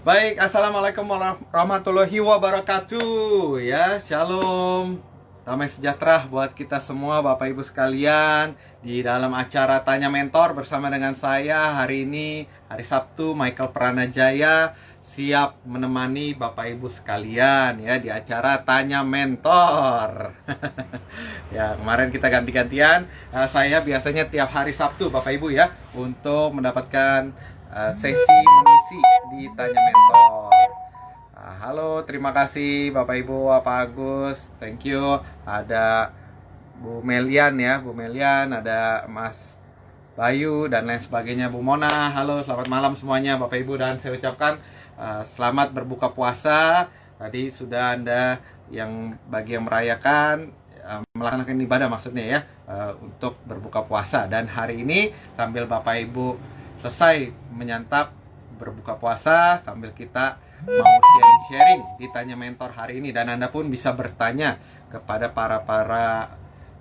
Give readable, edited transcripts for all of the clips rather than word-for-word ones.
Baik, assalamualaikum warahmatullahi wabarakatuh. Ya, shalom. Damai sejahtera buat kita semua, Bapak Ibu sekalian. Di dalam acara Tanya Mentor bersama dengan saya hari ini, hari Sabtu, Michael Pranajaya, siap menemani Bapak Ibu sekalian ya di acara Tanya Mentor. Ya, kemarin kita ganti-gantian. Saya biasanya tiap hari Sabtu, Bapak Ibu ya, untuk mendapatkan sesi mengisi di Tanya Mentor. Halo, terima kasih Bapak Ibu, Pak Agus, thank you. Ada Bu Melian ya, Bu Melian, ada Mas Bayu dan lain sebagainya, Bu Mona. Halo, selamat malam semuanya Bapak Ibu, dan saya ucapkan selamat berbuka puasa. Tadi sudah Anda yang bagi yang merayakan melaksanakan ibadah maksudnya ya, untuk berbuka puasa. Dan hari ini sambil Bapak Ibu selesai menyantap berbuka puasa, sambil kita mau sharing-sharing di Tanya Mentor hari ini, dan Anda pun bisa bertanya kepada para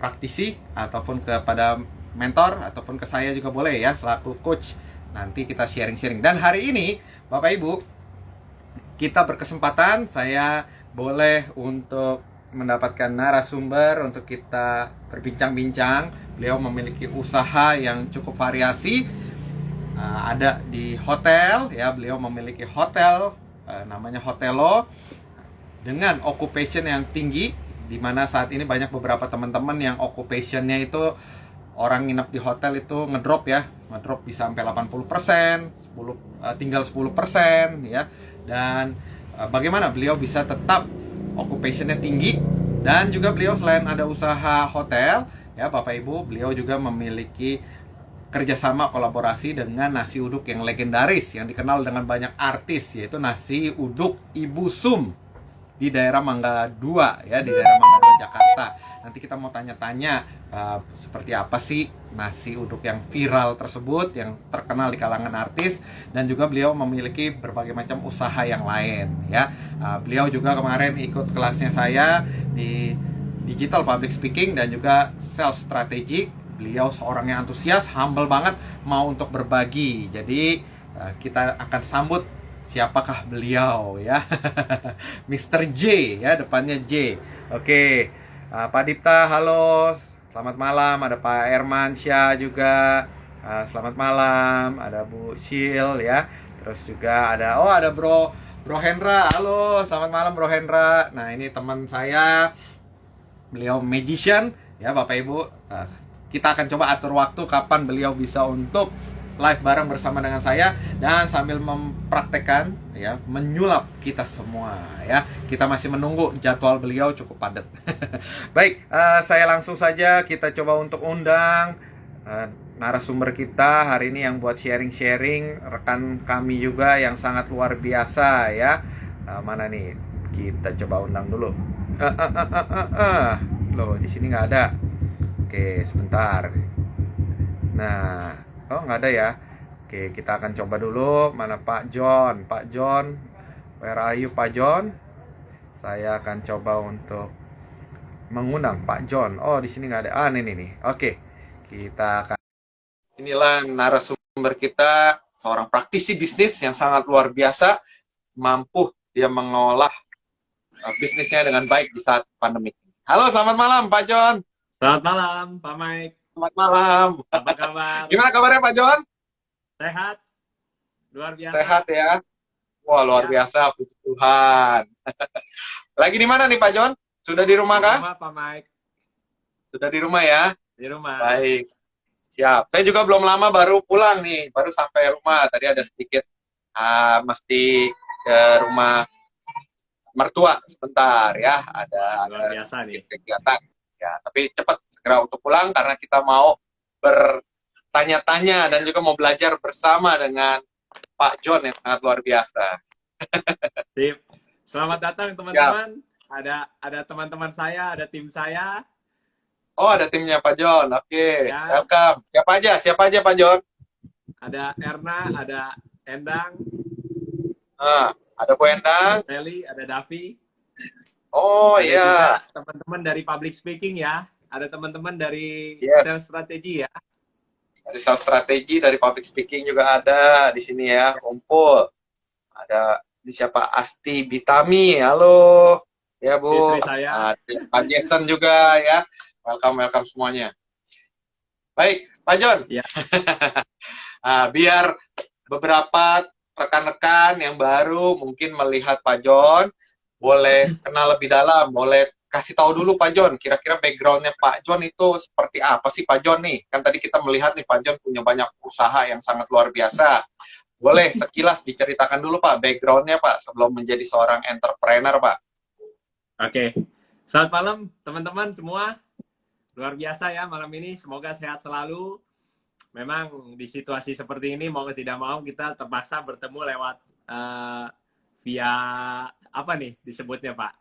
praktisi ataupun kepada mentor ataupun ke saya juga boleh ya selaku coach. Nanti kita sharing-sharing. Dan hari ini Bapak Ibu, kita berkesempatan saya boleh untuk mendapatkan narasumber untuk kita berbincang-bincang. Beliau memiliki usaha yang cukup variasi. Ada di hotel ya, beliau memiliki hotel namanya Hotelo dengan occupation yang tinggi, di mana saat ini banyak beberapa teman-teman yang occupationnya itu orang nginep di hotel itu ngedrop ya, ngedrop bisa sampai 80%, 10 tinggal 10% ya. Dan bagaimana beliau bisa tetap occupationnya tinggi, dan juga beliau selain ada usaha hotel ya Bapak Ibu, beliau juga memiliki kerjasama kolaborasi dengan nasi uduk yang legendaris yang dikenal dengan banyak artis, yaitu nasi uduk Ibu Sum di daerah Mangga 2 ya, di daerah Mangga 2 Jakarta. Nanti kita mau tanya-tanya seperti apa sih nasi uduk yang viral tersebut, yang terkenal di kalangan artis, dan juga beliau memiliki berbagai macam usaha yang lain ya. Beliau juga kemarin ikut kelasnya saya di digital public speaking dan juga sales strategic. Beliau seorang yang antusias, humble banget, mau untuk berbagi. Jadi kita akan sambut siapakah beliau ya. Mr. J ya, depannya J. Oke. Pak Dipta, halo. Selamat malam. Ada Pak Erman Syah juga. Selamat malam. Ada Bu Sil ya. Terus juga ada Bro Hendra. Halo, selamat malam Bro Hendra. Nah, ini teman saya. Beliau magician ya Bapak Ibu. Kita akan coba atur waktu kapan beliau bisa untuk live bareng bersama dengan saya, dan sambil mempraktekkan ya, menyulap kita semua ya. Kita masih menunggu, jadwal beliau cukup padat. Baik, saya langsung saja kita coba untuk undang narasumber kita hari ini yang buat sharing-sharing, rekan kami juga yang sangat luar biasa ya. Mana nih? Kita coba undang dulu. Loh, di sini nggak ada. Oke, sebentar. Nah, oh nggak ada ya. Oke, kita akan coba dulu. Mana Pak John? Pak John, where are you Pak John? Saya akan coba untuk mengundang Pak John. Oh, di sini nggak ada. Ini nih. Oke, kita akan. Inilah narasumber kita, seorang praktisi bisnis yang sangat luar biasa, mampu dia mengolah bisnisnya dengan baik di saat pandemi. Halo, selamat malam Pak John. Selamat malam, Pak Mike. Selamat malam. Apa kabar? Gimana kabarnya Pak John? Sehat? Luar Sehat biasa? ya? Wah, luar Ya, biasa, puji Tuhan. Lagi di mana nih Pak John? Sudah di rumah di kah? rumah, Pak Mike. Sudah di rumah ya? Di rumah. Baik, siap. Saya juga belum lama baru pulang nih, baru sampai rumah. Tadi ada sedikit mesti ke rumah mertua sebentar ya. Ada Luar biasa nih. sedikit kegiatan. Ya, tapi cepat segera untuk pulang karena kita mau bertanya-tanya dan juga mau belajar bersama dengan Pak John yang sangat luar biasa. Sip. Selamat datang, Ya. teman-teman. Ada teman-teman saya, ada tim saya. Oh, ada timnya Pak John. Oke, Ya, welcome. Siapa aja? Siapa aja Pak John? ada Erna, ada Endang, Ada Bu Endang. Feli, ada Davi. Oh Ada juga iya. teman-teman dari public speaking ya. Ada teman-teman dari Yes. sales strategi ya. Dari sales strategi, dari public speaking juga ada di sini ya, kumpul. Ada Ini siapa? Asti Bitami. Halo. Ya, Bu. Istri saya. Pak Jason juga ya. Welcome, welcome semuanya. Baik, Pak John. Ya, Biar beberapa rekan-rekan yang baru mungkin melihat Pak John, boleh kenal lebih dalam, boleh kasih tahu dulu Pak John, kira-kira background-nya Pak John itu seperti apa sih Pak John nih? Kan tadi kita melihat nih Pak John punya banyak usaha yang sangat luar biasa. Boleh sekilas diceritakan dulu Pak, background-nya Pak, sebelum menjadi seorang entrepreneur Pak. oke. Selamat malam teman-teman semua. Luar biasa ya malam ini. Semoga sehat selalu. Memang di situasi seperti ini mau tidak mau kita terpaksa bertemu lewat via apa nih disebutnya Pak?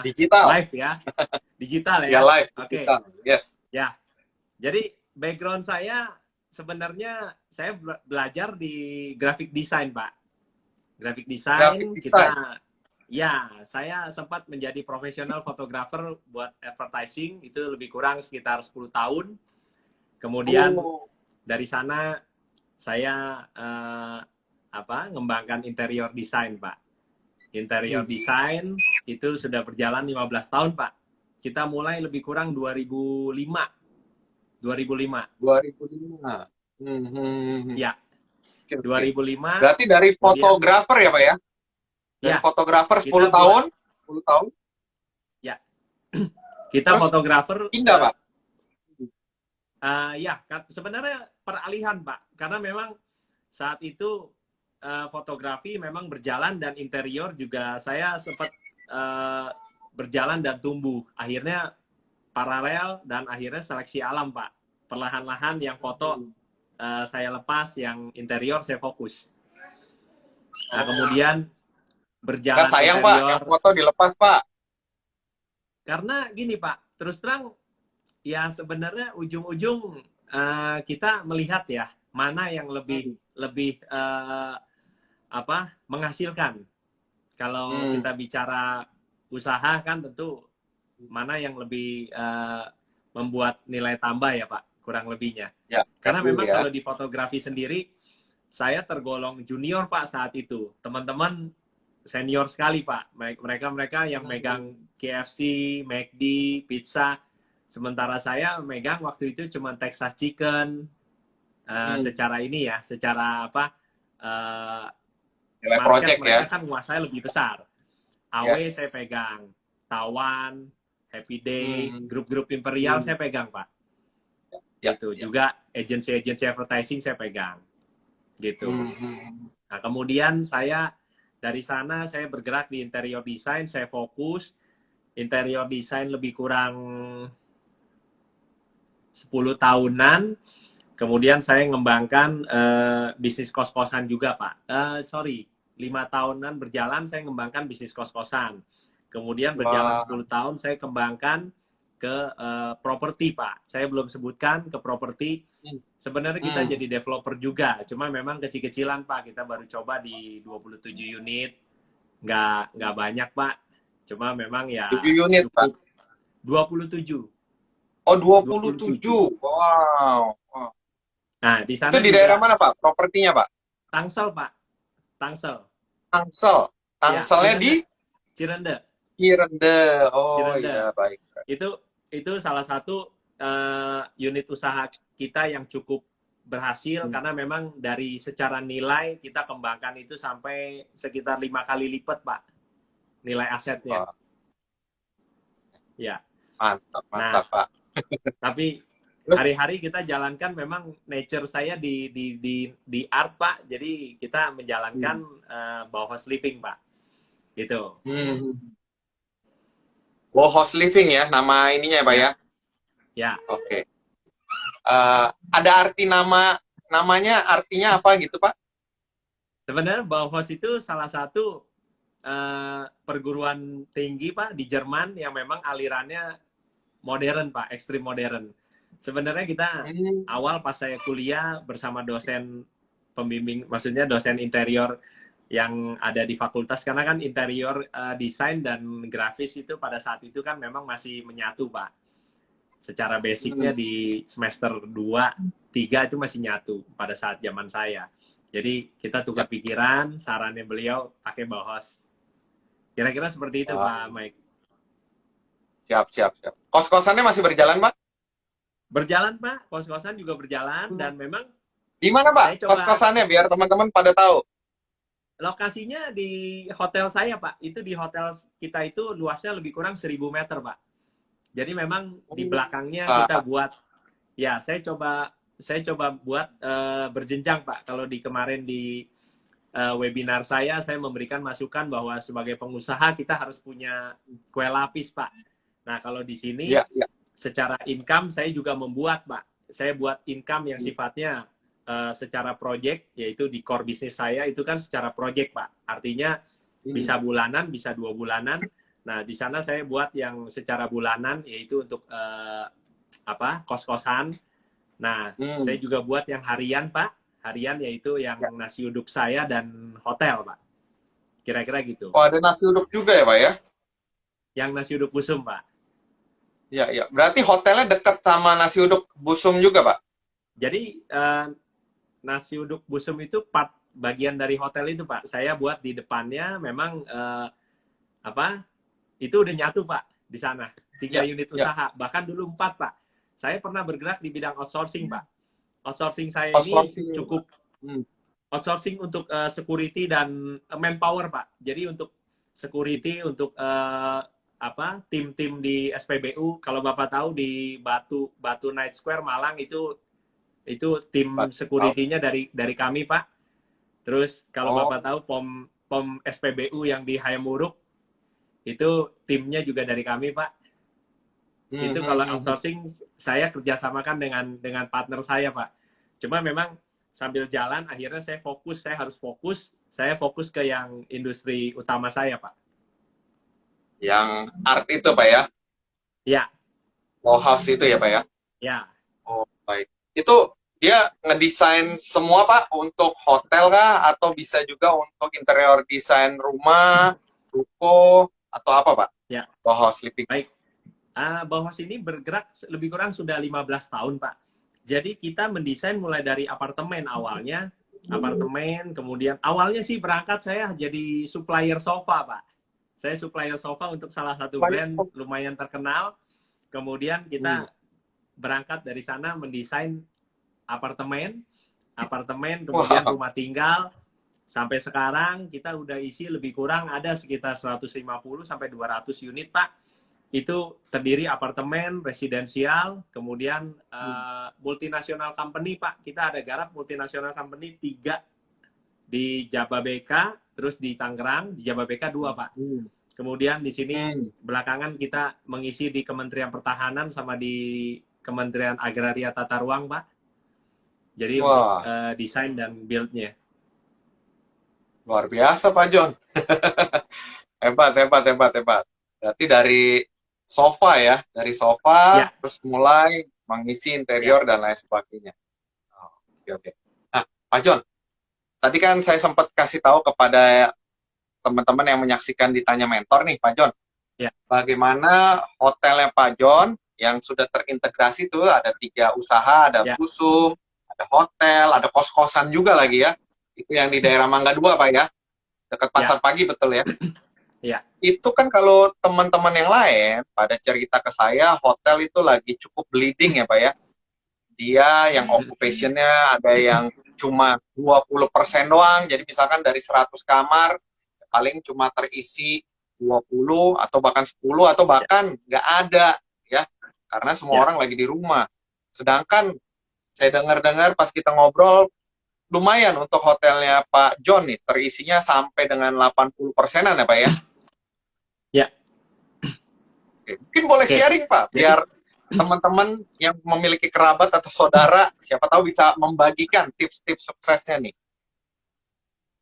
Digital. Live ya. Digital ya. Ya live. Oke. Digital. Yes. Ya. Jadi background saya sebenarnya saya belajar di graphic design, Pak. Graphic design, Graphic design. ya, saya sempat menjadi profesional fotografer buat advertising itu lebih kurang sekitar 10 tahun. Kemudian dari sana saya ngembangkan interior design, Pak. Interior design itu sudah berjalan 15 tahun, Pak. Kita mulai lebih kurang 2005. 2005. 2005. Ya, Oke, 2005. Berarti dari fotografer ya Pak ya? Dari ya, fotografer 10 tahun? 10 tahun? Ya. Kita terus fotografer. Pindah Pak? Ya, sebenarnya peralihan Pak. Karena memang saat itu fotografi memang berjalan dan interior juga saya sempat berjalan dan tumbuh. Akhirnya paralel dan akhirnya seleksi alam Pak. Perlahan-lahan yang foto saya lepas, yang interior saya fokus. Nah, kemudian berjalan sayang interior. Pak, yang foto dilepas Pak. Karena gini Pak, terus terang ya sebenarnya ujung-ujung kita melihat ya mana yang lebih menghasilkan. Kalau kita bicara usaha kan tentu mana yang lebih membuat nilai tambah ya Pak, kurang lebihnya. Ya, karena memang kalau di fotografi sendiri saya tergolong junior Pak saat itu. Teman-teman senior sekali Pak. Mereka yang megang KFC, McD, pizza. Sementara saya megang waktu itu cuma Texas Chicken. Secara ini ya, secara nilai market project mereka ya. kan menguasai lebih besar. AW saya pegang, Tawan, Happy Day, grup-grup Imperial saya pegang Pak. Gitu. Juga agensi advertising saya pegang. Gitu. Nah, kemudian saya dari sana saya bergerak di interior design, saya fokus interior design lebih kurang 10 tahunan. Kemudian saya mengembangkan bisnis kos-kosan juga, Pak. 5 tahunan berjalan saya mengembangkan bisnis kos-kosan. Kemudian berjalan 10 tahun saya kembangkan ke properti, Pak. Saya belum sebutkan ke properti. Sebenarnya kita jadi developer juga. Cuma memang kecil-kecilan, Pak. Kita baru coba di 27 unit. Nggak banyak, Pak. Cuma memang ya 7 unit, cukup. Pak. 27. Oh, 27. Wow. Nah, di sana itu di daerah mana, Pak? Propertinya, Pak? Tangsel, Pak. Tangsel. Tangselnya ya, di Cirende. Oh, Cirende. iya, baik. Itu salah satu unit usaha kita yang cukup berhasil karena memang dari secara nilai kita kembangkan itu sampai sekitar 5 kali lipat, Pak. Nilai asetnya. Ya. Mantap, Pak. Tapi hari-hari kita jalankan memang nature saya di art, Pak. Jadi kita menjalankan Bauhaus Living, Pak. Gitu. Bauhaus Living ya, nama ininya ya, Pak ya? Ya. Oke. Ada arti namanya artinya apa gitu, Pak? Sebenarnya Bauhaus itu salah satu perguruan tinggi, Pak, di Jerman yang memang alirannya modern, Pak, ekstrim modern. Sebenarnya kita awal pas saya kuliah bersama dosen pembimbing, maksudnya dosen interior yang ada di fakultas, karena kan interior desain dan grafis itu pada saat itu kan memang masih menyatu, Pak. Secara basicnya di semester 2, 3 itu masih nyatu pada saat zaman saya. Jadi kita tukar pikiran, sarannya beliau pakai Bauhaus. Kira-kira seperti itu, Pak Mike. Siap, siap, siap. Kos-kosannya masih berjalan, Pak? Berjalan, Pak. Kos-kosan juga berjalan, dan memang Di mana, saya Pak? coba, Kos-kosannya biar teman-teman pada tahu. lokasinya di hotel saya, Pak. Itu di hotel kita itu luasnya lebih kurang 1.000 meter, Pak. Jadi memang di belakangnya kita buat, ya saya coba buat berjenjang, Pak. Kalau di kemarin di webinar saya memberikan masukan bahwa sebagai pengusaha kita harus punya kue lapis, Pak. Nah, kalau di sini secara income saya juga membuat, Pak. Saya buat income yang sifatnya secara project, yaitu di core bisnis saya itu kan secara project, Pak. Artinya bisa bulanan, bisa 2 bulanan. Nah, di sana saya buat yang secara bulanan, yaitu untuk kos-kosan. Nah, saya juga buat yang harian, Pak. Harian yaitu yang nasi uduk saya dan hotel, Pak. Kira-kira gitu. Oh, ada nasi uduk juga ya, Pak ya? Yang nasi uduk busum, Pak. Iya, iya. Berarti hotelnya dekat sama nasi uduk busum juga, Pak? Jadi, nasi uduk busum itu bagian dari hotel itu, Pak. Saya buat di depannya memang itu udah nyatu, Pak, di sana. 3 unit usaha, bahkan dulu 4, Pak. Saya pernah bergerak di bidang outsourcing, Pak. Outsourcing saya ini cukup outsourcing untuk security dan manpower, Pak. Jadi untuk security, untuk tim-tim di SPBU, kalau Bapak tahu di Batu Night Square Malang itu tim security-nya dari kami, Pak. Terus kalau Bapak tahu POM SPBU yang di Hayamuruk itu timnya juga dari kami, Pak. Itu kalau outsourcing saya kerjasamakan dengan partner saya, Pak. Cuma memang sambil jalan akhirnya saya harus fokus ke yang industri utama saya, Pak. Yang art itu, Pak ya? Ya. Bauhaus itu ya, Pak ya? Ya. Oh, baik. Itu dia ngedesain semua, Pak, untuk hotel kah? Atau bisa juga untuk interior desain rumah, ruko, atau apa, Pak? Ya. Bauhaus Living. Baik. Bauhaus ini bergerak lebih kurang sudah 15 tahun, Pak. Jadi kita mendesain mulai dari apartemen awalnya. Apartemen, kemudian awalnya sih berangkat saya jadi supplier sofa, Pak. Saya supplier sofa untuk salah satu brand lumayan terkenal. Kemudian kita berangkat dari sana mendesain apartemen, kemudian rumah tinggal. Sampai sekarang kita udah isi lebih kurang ada sekitar 150 sampai 200 unit, Pak. Itu terdiri apartemen, residensial, kemudian multinasional company, Pak. Kita ada garap multinasional company 3 di Jababeka, terus di Tangerang, di Jababeka 2, Pak. Kemudian di sini belakangan kita mengisi di Kementerian Pertahanan sama di Kementerian Agraria Tata Ruang, Pak. Jadi untuk desain dan build-nya. Luar biasa, Pak John. Hebat. Berarti dari sofa ya, terus mulai mengisi interior dan lain sebagainya. Oke. Nah, Pak John, tadi kan saya sempat kasih tahu kepada teman-teman yang menyaksikan Ditanya Mentor nih, Pak John. Bagaimana hotelnya Pak John yang sudah terintegrasi tuh ada 3 usaha, ada busum, ada hotel, ada kos-kosan juga lagi ya. Itu yang di daerah Mangga 2, Pak ya. Dekat Pasar Pagi, betul ya? Ya. Itu kan kalau teman-teman yang lain pada cerita ke saya, hotel itu lagi cukup bleeding ya, Pak ya. Dia yang occupation-nya ada yang cuma 20% doang. Jadi misalkan dari 100 kamar, paling cuma terisi 20 atau bahkan 10 atau bahkan nggak ada ya. Karena semua orang lagi di rumah. Sedangkan saya dengar-dengar pas kita ngobrol, lumayan untuk hotelnya Pak John nih, terisinya sampai dengan 80%-an ya, Pak ya? Ya. Mungkin boleh sharing, Pak, biar teman-teman yang memiliki kerabat atau saudara, siapa tahu bisa membagikan tips-tips suksesnya nih.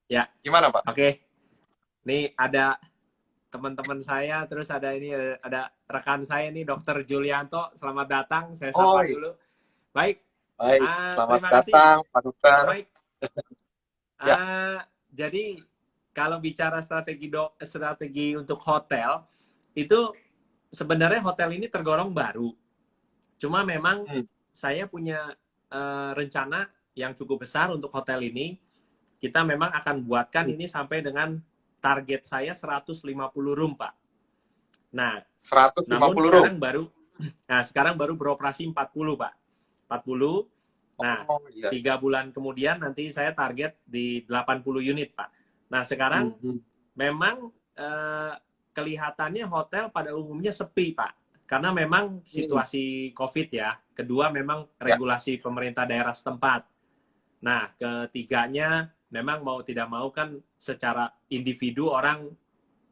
Ya. Gimana, Pak? Oke. Nih ada teman-teman saya, terus ada rekan saya nih, Dr. Julianto. Selamat datang, saya sapa dulu. Baik. Selamat datang, Pak Dokter. Baik. Jadi kalau bicara strategi untuk hotel, itu sebenarnya hotel ini tergolong baru. Cuma memang saya punya rencana yang cukup besar untuk hotel ini. kita memang akan buatkan ini sampai dengan target saya 150 room, Pak. Nah, 150 namun room. sekarang baru beroperasi 40, Pak. 40. Nah, Oh, iya. 3 bulan kemudian nanti saya target di 80 unit, Pak. Nah, sekarang memang kelihatannya hotel pada umumnya sepi, Pak. Karena memang situasi COVID ya. Kedua, memang regulasi pemerintah daerah setempat. Nah, ketiganya, memang mau tidak mau kan secara individu orang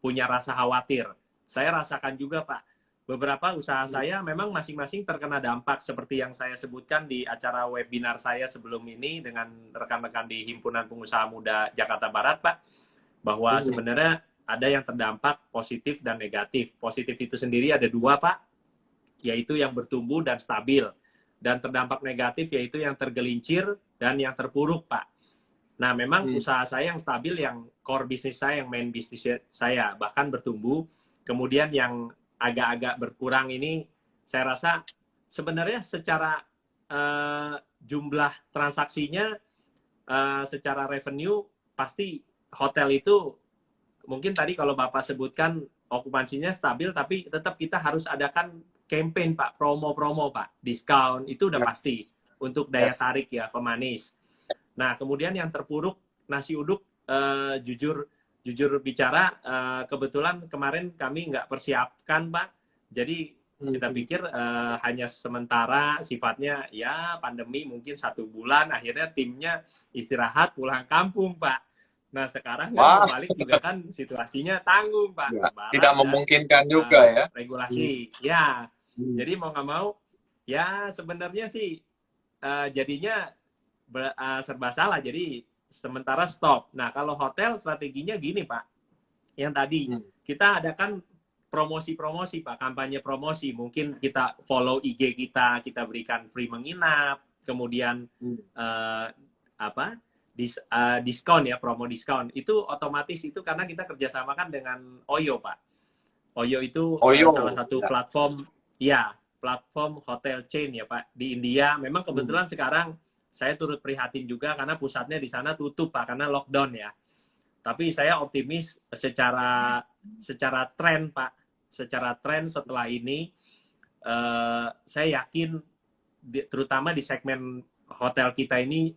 punya rasa khawatir. Saya rasakan juga, Pak. Beberapa usaha saya memang masing-masing terkena dampak seperti yang saya sebutkan di acara webinar saya sebelum ini dengan rekan-rekan di Himpunan Pengusaha Muda Jakarta Barat, Pak. Bahwa sebenarnya ada yang terdampak positif dan negatif. Positif itu sendiri ada 2, Pak, yaitu yang bertumbuh dan stabil. Dan terdampak negatif yaitu yang tergelincir dan yang terpuruk, Pak. Nah, memang usaha saya yang stabil, yang core bisnis saya, yang main bisnis saya, bahkan bertumbuh. Kemudian yang agak-agak berkurang ini, saya rasa sebenarnya secara jumlah transaksinya, secara revenue, pasti hotel itu mungkin tadi kalau Bapak sebutkan okupansinya stabil, tapi tetap kita harus adakan campaign, Pak, promo-promo, Pak, diskon, itu udah pasti untuk daya tarik ya, pemanis. Nah, kemudian yang terpuruk, nasi uduk, jujur bicara, kebetulan kemarin kami nggak persiapkan, Pak. Jadi kita pikir hanya sementara sifatnya, ya pandemi mungkin 1 bulan, akhirnya timnya istirahat pulang kampung, Pak. Nah, sekarang kan balik juga kan situasinya tanggung, Pak. Ya, tidak memungkinkan juga ya. Regulasi, ya. Jadi mau nggak mau, ya sebenarnya sih jadinya serba salah. Jadi sementara stop. Nah, kalau hotel strateginya gini, Pak. Yang tadi kita adakan promosi-promosi, Pak, kampanye promosi. Mungkin kita follow IG kita berikan free menginap, kemudian diskon ya, promo diskon. Itu otomatis itu karena kita kerjasamakan dengan Oyo, Pak. Oyo itu salah satu platform, ya, platform hotel chain ya, Pak, di India. Memang kebetulan sekarang saya turut prihatin juga karena pusatnya di sana tutup, Pak, karena lockdown ya. Tapi saya optimis secara tren, Pak. Secara tren setelah ini, saya yakin terutama di segmen hotel kita ini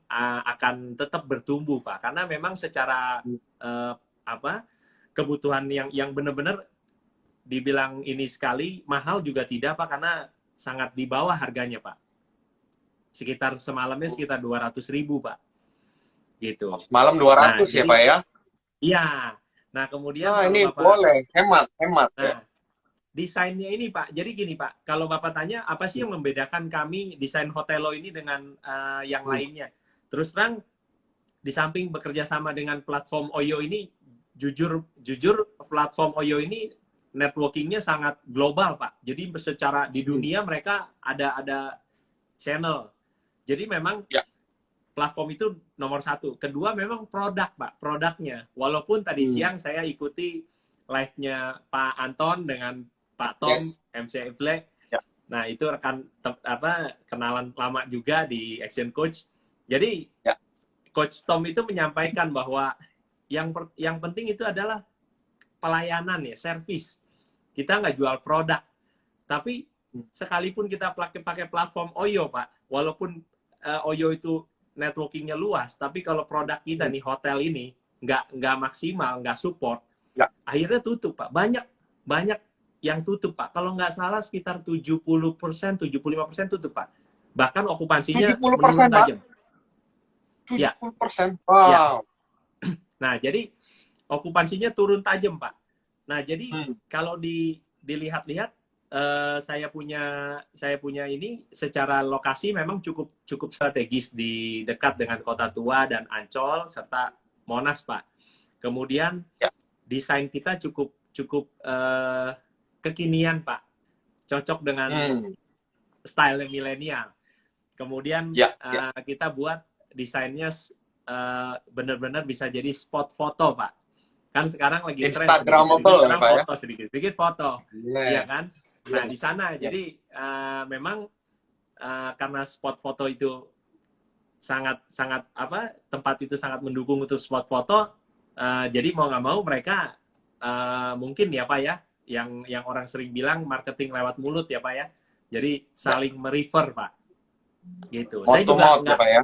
akan tetap bertumbuh, Pak. Karena memang secara kebutuhan yang benar-benar dibilang ini sekali mahal juga tidak, Pak, karena sangat di bawah harganya, Pak. Sekitar semalamnya sekitar 200.000, Pak. Gitu. Semalam 200 ya, Pak ya? Iya. Nah, kemudian ini Bapak, boleh hemat ya. Desainnya ini, Pak. Jadi gini, Pak, kalau Bapak tanya apa sih yang membedakan kami desain Hotelo ini dengan yang lainnya? Terus terang, di samping bekerja sama dengan platform Oyo ini, jujur platform Oyo ini networkingnya sangat global, Pak. Jadi secara di dunia mereka ada channel. Jadi memang platform itu nomor 1. Kedua memang produk, Pak. Produknya. Walaupun tadi siang saya ikuti live-nya Pak Anton dengan Pak Tom, MC Ifle. Nah, itu rekan kenalan lama juga di Action Coach. Jadi Coach Tom itu menyampaikan bahwa yang penting itu adalah pelayanan ya, service. Kita nggak jual produk. Tapi sekalipun kita pakai platform Oyo, Pak, walaupun Oyo itu networkingnya luas, tapi kalau produk kita nih hotel ini nggak maksimal, nggak support, akhirnya tutup, Pak. Banyak yang tutup, Pak. Kalau nggak salah sekitar 70%, 75% tutup, Pak. Bahkan okupansinya 70%, menurun tajam. 70%. Wow. Ya. Nah, jadi okupansinya turun tajam, Pak. Nah, jadi kalau dilihat-lihat, saya punya ini secara lokasi memang cukup strategis di dekat dengan Kota Tua dan Ancol serta Monas, Pak. Kemudian desain kita cukup kekinian, Pak. Cocok dengan style milenial. Kemudian kita buat desainnya benar-benar bisa jadi spot foto, Pak. Kan sekarang lagi tren Instagramable ya, Pak ya. Foto sedikit foto. Iya kan? Nah, di sana jadi memang karena spot foto itu sangat apa, tempat itu sangat mendukung untuk spot foto. Jadi mau nggak mau mereka mungkin ya Pak ya, yang orang sering bilang marketing lewat mulut ya Pak ya. Jadi Ya, saling merefer Pak, gitu. mouth Saya to juga mouth ya nggak, Pak ya.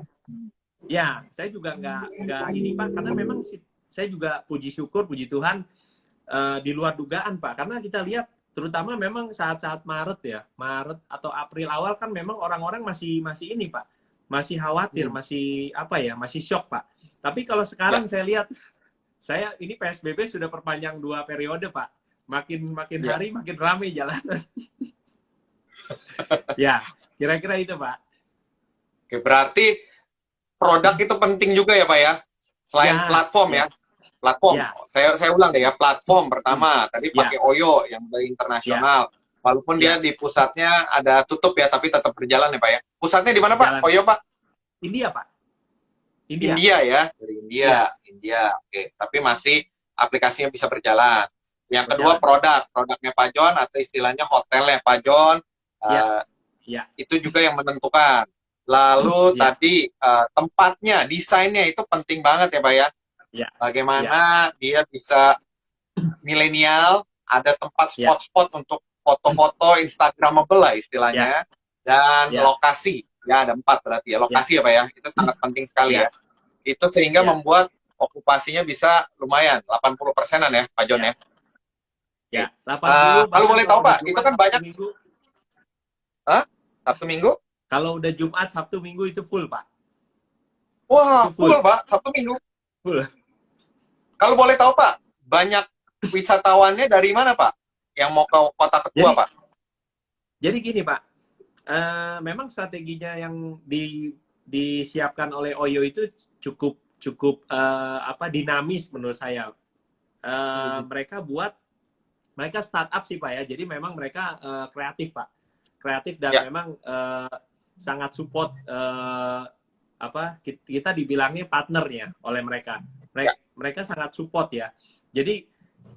ya saya juga nggak ini Pak, karena memang saya juga puji syukur, puji Tuhan, di luar dugaan Pak, karena kita lihat terutama memang saat-saat Maret ya, Maret atau April awal kan memang orang-orang masih ini Pak, masih khawatir, masih apa ya, masih shock Pak. Tapi kalau Ya, sekarang saya lihat, saya ini PSBB sudah perpanjang 2 periode Pak, makin ya. hari makin ramai jalanan. Ya, kira-kira itu Pak. Oke, berarti produk itu penting juga ya Pak ya. Selain Ya, platform ya, ya. Platform. ya, Saya ulang deh ya, platform pertama. Tadi ya, pakai Oyo yang dari ya, internasional. Walaupun dia ya, di pusatnya ada tutup ya, tapi tetap berjalan ya Pak ya. Pusatnya di mana Pak? jalan. Oyo Pak? India Pak, India. India ya, dari India. Ya, India. Oke, tapi masih aplikasinya bisa berjalan. Yang kedua berjalan. produknya Pak John atau istilahnya hotelnya Pak John. Ya, eh, ya, itu juga yang menentukan. Lalu ya, tadi tempatnya, desainnya itu penting banget ya Pak ya. ya, ya, Bagaimana dia bisa milenial, ada tempat ya, spot-spot untuk foto-foto Instagramable lah ya, istilahnya, dan ya, lokasi. Ya ada 4 berarti ya, ya, lokasi ya Pak ya. Itu sangat penting sekali ya, ya. Itu sehingga ya, membuat okupasinya bisa lumayan, 80%-an ya Pak John ya, ya. ya. Oke. 80 Kalau bahkan boleh kalau tahu udah Pak, itu Jumat kan Sabtu banyak, Minggu, Sabtu Minggu? kalau udah Jumat Sabtu Minggu itu full Pak. Wah, Itu full full, Pak, Sabtu Minggu. full. Kalau boleh tahu Pak, banyak wisatawannya dari mana Pak? Yang mau ke kota kedua Jadi Pak? jadi gini Pak, memang strateginya yang disiapkan oleh Oyo itu cukup cukup apa, dinamis menurut saya. Mereka startup sih Pak ya, jadi memang mereka kreatif Pak, kreatif dan Ya, memang sangat support, apa, kita dibilangnya partnernya oleh mereka. ya, Mereka sangat support ya. Jadi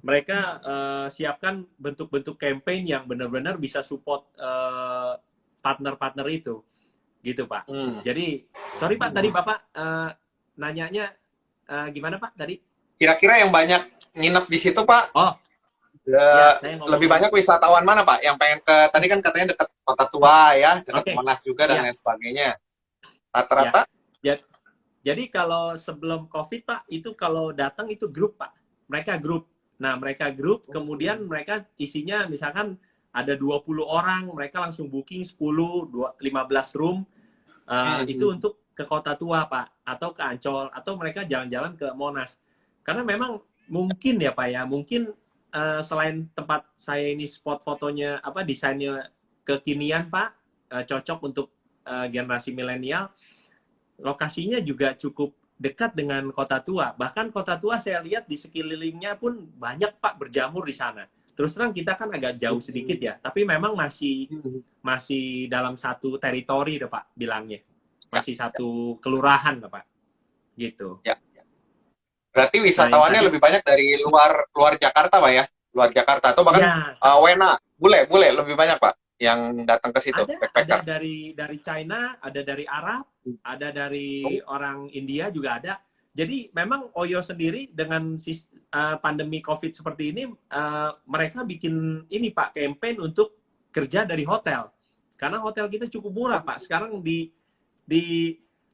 mereka siapkan bentuk-bentuk campaign yang benar-benar bisa support partner-partner itu, gitu Pak. hmm. Jadi sorry Pak, tadi Bapak nanyanya gimana Pak tadi? Kira-kira yang banyak nginep di situ Pak, Oh ya, saya lebih ngomongin. banyak wisatawan mana Pak? Yang pengen ke, tadi kan katanya dekat kota tua ya, dekat Oke, Monas juga dan ya, lain sebagainya. ya. Rata-rata? Jadi kalau sebelum COVID Pak, itu kalau datang itu grup Pak. Mereka grup. Nah, mereka grup, kemudian mereka isinya misalkan ada 20 orang, mereka langsung booking 10, 15 room. Itu untuk ke kota tua Pak, atau ke Ancol, atau mereka jalan-jalan ke Monas. Karena memang mungkin ya Pak ya, mungkin selain tempat saya ini spot fotonya, apa, desainnya kekinian Pak, cocok untuk generasi milenial, lokasinya juga cukup dekat dengan kota tua. Bahkan kota tua saya lihat di sekelilingnya pun banyak Pak berjamur di sana. Terus terang kita kan agak jauh sedikit ya, tapi memang masih dalam satu teritori deh Pak bilangnya. Ya, Masih satu kelurahan deh Pak. Gitu. ya. Berarti Nah, yang wisatawannya tadi lebih banyak dari luar Jakarta Pak ya? Luar Jakarta atau bahkan ya Wena, bule lebih banyak Pak yang datang ke situ, ada backpacker. dari China, ada dari Arab, ada dari Oh, orang India juga ada. Jadi memang Oyo sendiri dengan pandemi COVID seperti ini, mereka bikin ini Pak, campaign untuk kerja dari hotel. Karena hotel kita cukup murah Pak. Sekarang di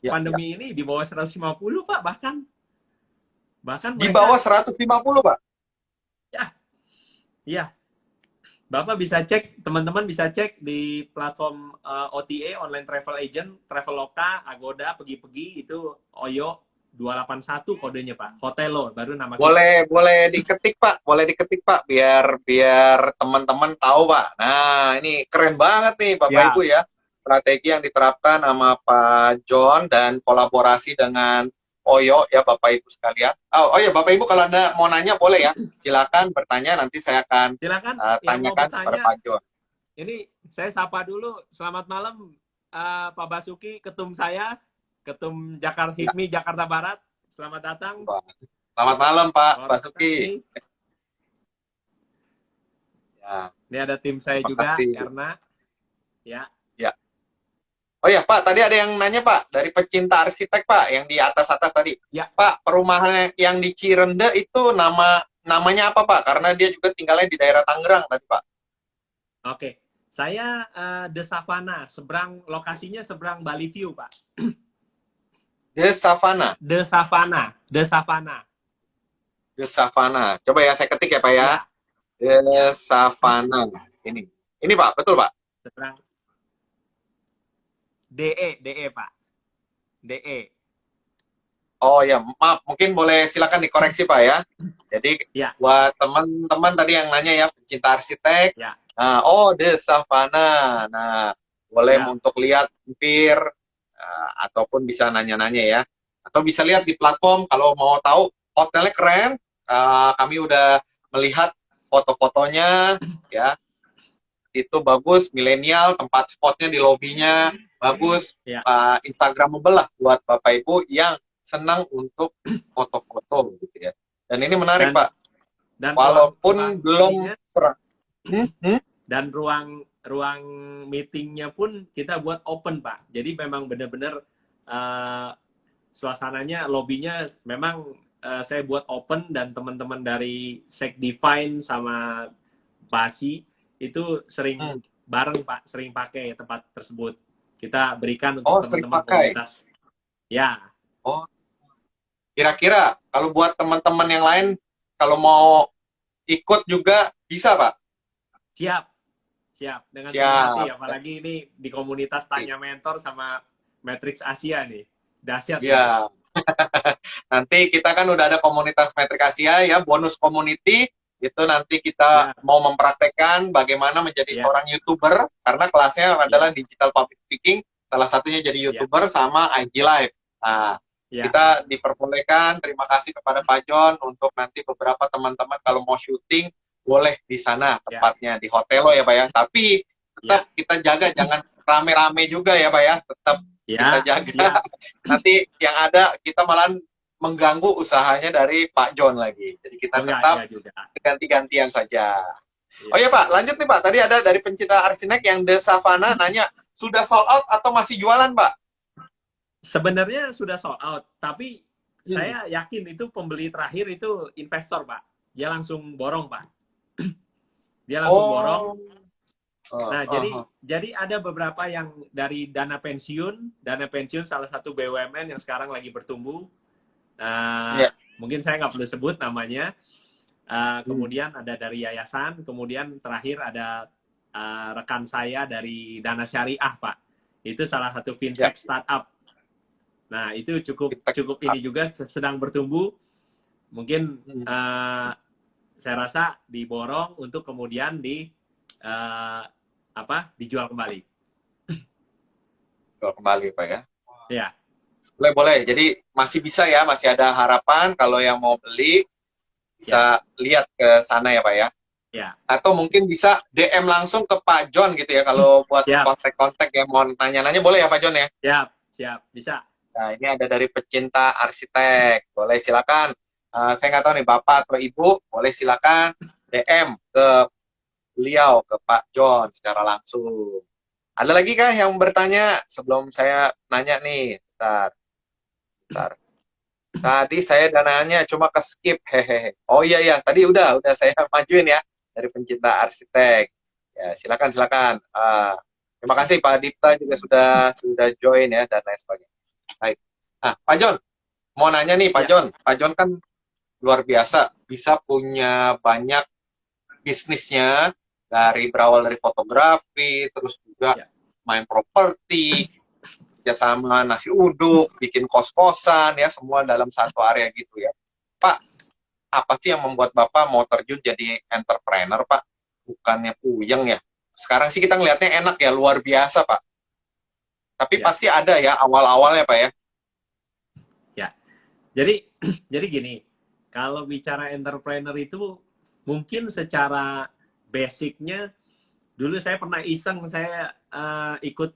ya, ya. pandemi ini di bawah 150 Pak, bahkan Di bawah mereka, 150 Pak. ya, ya, Bapak bisa cek, teman-teman bisa cek di platform OTA, online travel agent, Traveloka, Agoda, Pergi-Pergi, itu Oyo 281 kodenya Pak. Hotelo baru nama kita. Boleh diketik Pak, biar teman-teman tahu Pak. Nah, ini keren banget nih Bapak Ya, Ibu ya. Strategi yang diterapkan sama Pak John dan kolaborasi dengan Oyo ya Bapak Ibu sekalian. Oh ya Bapak Ibu kalau Anda mau nanya boleh ya. Silakan bertanya, nanti saya akan silakan yang mau tanyakan kepada bertanya. Pak John. Ini saya sapa dulu. Selamat malam Pak Basuki, ketum saya, ketum Ya, HIPMI Jakarta Barat. Selamat datang. Pak. Selamat malam Pak Hormat Basuki. kasih. Ya, Ini ada tim saya terima juga, kasih. Erna. Ya. Ya. Oh ya Pak, tadi ada yang nanya Pak, dari pecinta arsitek Pak, yang di atas-atas tadi. Ya, Pak, perumahan yang di Cirende itu namanya apa Pak? Karena dia juga tinggalnya di daerah Tangerang tadi Pak. oke. Saya The Savana, lokasinya seberang Bali View, Pak. The Savana. The Savana, The Savana. The Savana. Coba ya saya ketik ya Pak ya. Ya, The ya. Savana. Ini. Ini Pak, betul Pak? Seberang DE, Pak. DE. Oh ya, maaf, mungkin boleh silakan dikoreksi Pak ya. Jadi Ya, buat teman-teman tadi yang nanya ya, pencinta arsitek. ya, Nah, oh The Savana. Nah, boleh ya, untuk lihat hampir ataupun bisa nanya-nanya ya. Atau bisa lihat di platform kalau mau tahu hotelnya keren. Kami udah melihat foto-fotonya ya. Itu bagus, milenial, tempat spotnya di lobinya bagus, ya. Instagramable lah buat Bapak Ibu yang senang untuk foto-foto gitu ya. Dan ini menarik Dan Pak, dan walaupun belum ininya, serah. Hmm? dan ruang meetingnya pun kita buat open, Pak. Jadi memang benar-benar suasananya, lobbynya memang saya buat open, dan teman-teman dari Sek Define sama Basi itu sering bareng Pak, sering pakai tempat tersebut. Kita berikan untuk Oh, sering teman-teman pakai. komunitas. Ya, Oh, kira-kira kalau buat teman-teman yang lain, kalau mau ikut juga bisa Pak? siap. Siap, dengan senang hati. Siap. Apalagi ini di komunitas Tanya Mentor sama Matrix Asia nih. Dahsyat nih. Ya, nanti kita kan udah ada komunitas Metrik Asia ya, bonus community. Itu nanti kita Ya, mau mempraktekkan bagaimana menjadi ya, seorang YouTuber, karena kelasnya adalah ya, digital public speaking, salah satunya jadi ya, YouTuber sama IG Live. Nah, ya, kita diperbolehkan, terima kasih kepada Pak John untuk nanti beberapa teman-teman kalau mau syuting, boleh di sana ya, tempatnya, di hotel lo ya Pak ya. Tapi tetap ya, kita jaga, jangan rame-rame juga ya Pak ya, tetap kita ya, jaga. ya, Nanti yang ada kita malah mengganggu usahanya dari Pak John lagi. Jadi kita enggak tetap juga. ganti-gantian saja. Ya. Oh ya Pak, lanjut nih Pak. Tadi ada dari pencinta arsitek yang The Savana nanya, sudah sold out atau masih jualan Pak? Sebenarnya sudah sold out, tapi saya yakin itu pembeli terakhir itu investor, Pak. Dia langsung borong, Pak. Dia langsung borong. Nah, jadi ada beberapa yang dari dana pensiun salah satu BUMN yang sekarang lagi bertumbuh. Mungkin saya nggak perlu sebut namanya. Kemudian ada dari yayasan, kemudian terakhir ada rekan saya dari Dana Syariah, Pak. Itu salah satu fintech startup. Nah, itu cukup ini juga sedang bertumbuh. Mungkin saya rasa diborong untuk kemudian dijual kembali. Jual kembali Pak ya. Ya. Boleh. Jadi masih bisa ya, masih ada harapan kalau yang mau beli bisa lihat ke sana ya Pak ya. Ya. Atau mungkin bisa DM langsung ke Pak John gitu ya, kalau buat kontak-kontak yang mau nanya-nanya, boleh ya Pak John ya? Siap, bisa. Nah, ini ada dari pecinta arsitek, boleh silakan. Saya nggak tahu nih Bapak atau Ibu, boleh silakan DM ke beliau, ke Pak John secara langsung. Ada lagi kah yang bertanya sebelum saya nanya nih? Bentar. Tadi saya dananya cuma ke skip, hehehe. Oh iya, tadi udah saya majuin ya dari pencinta arsitek. Ya, silakan. Terima kasih Pak Dipta juga sudah join ya dan lain sebagainya. Baik. Nah, Pak John, mau nanya nih Pak John. Pak John kan luar biasa, bisa punya banyak bisnisnya, berawal dari fotografi, terus juga main properti, kerjasama nasi uduk, bikin kos-kosan ya, semua dalam satu area gitu ya. Pak, apa sih yang membuat Bapak mau terjun jadi entrepreneur Pak? Bukannya puyeng ya? Sekarang sih kita ngelihatnya enak ya, luar biasa Pak. Tapi pasti ada ya awal-awalnya Pak ya. Ya, jadi gini, kalau bicara entrepreneur itu mungkin secara basicnya, dulu saya pernah iseng, saya ikut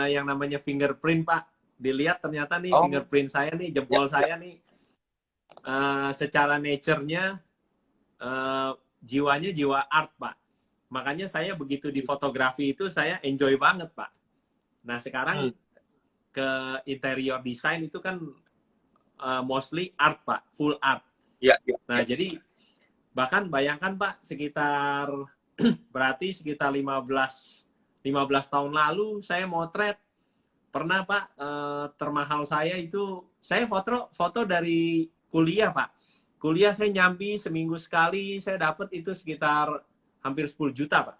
yang namanya fingerprint Pak. Dilihat ternyata nih fingerprint saya nih, jempol saya nih, secara nature-nya jiwanya jiwa art Pak. Makanya saya begitu di fotografi itu saya enjoy banget Pak. Nah, sekarang ke interior design itu kan mostly art, Pak, full art. Ya, ya, Nah, ya. jadi bahkan bayangkan, Pak, sekitar berarti sekitar 15 tahun lalu saya motret. Pernah, Pak, termahal saya itu saya foto dari kuliah, Pak. Kuliah saya nyambi seminggu sekali, saya dapat itu sekitar hampir 10 juta, Pak.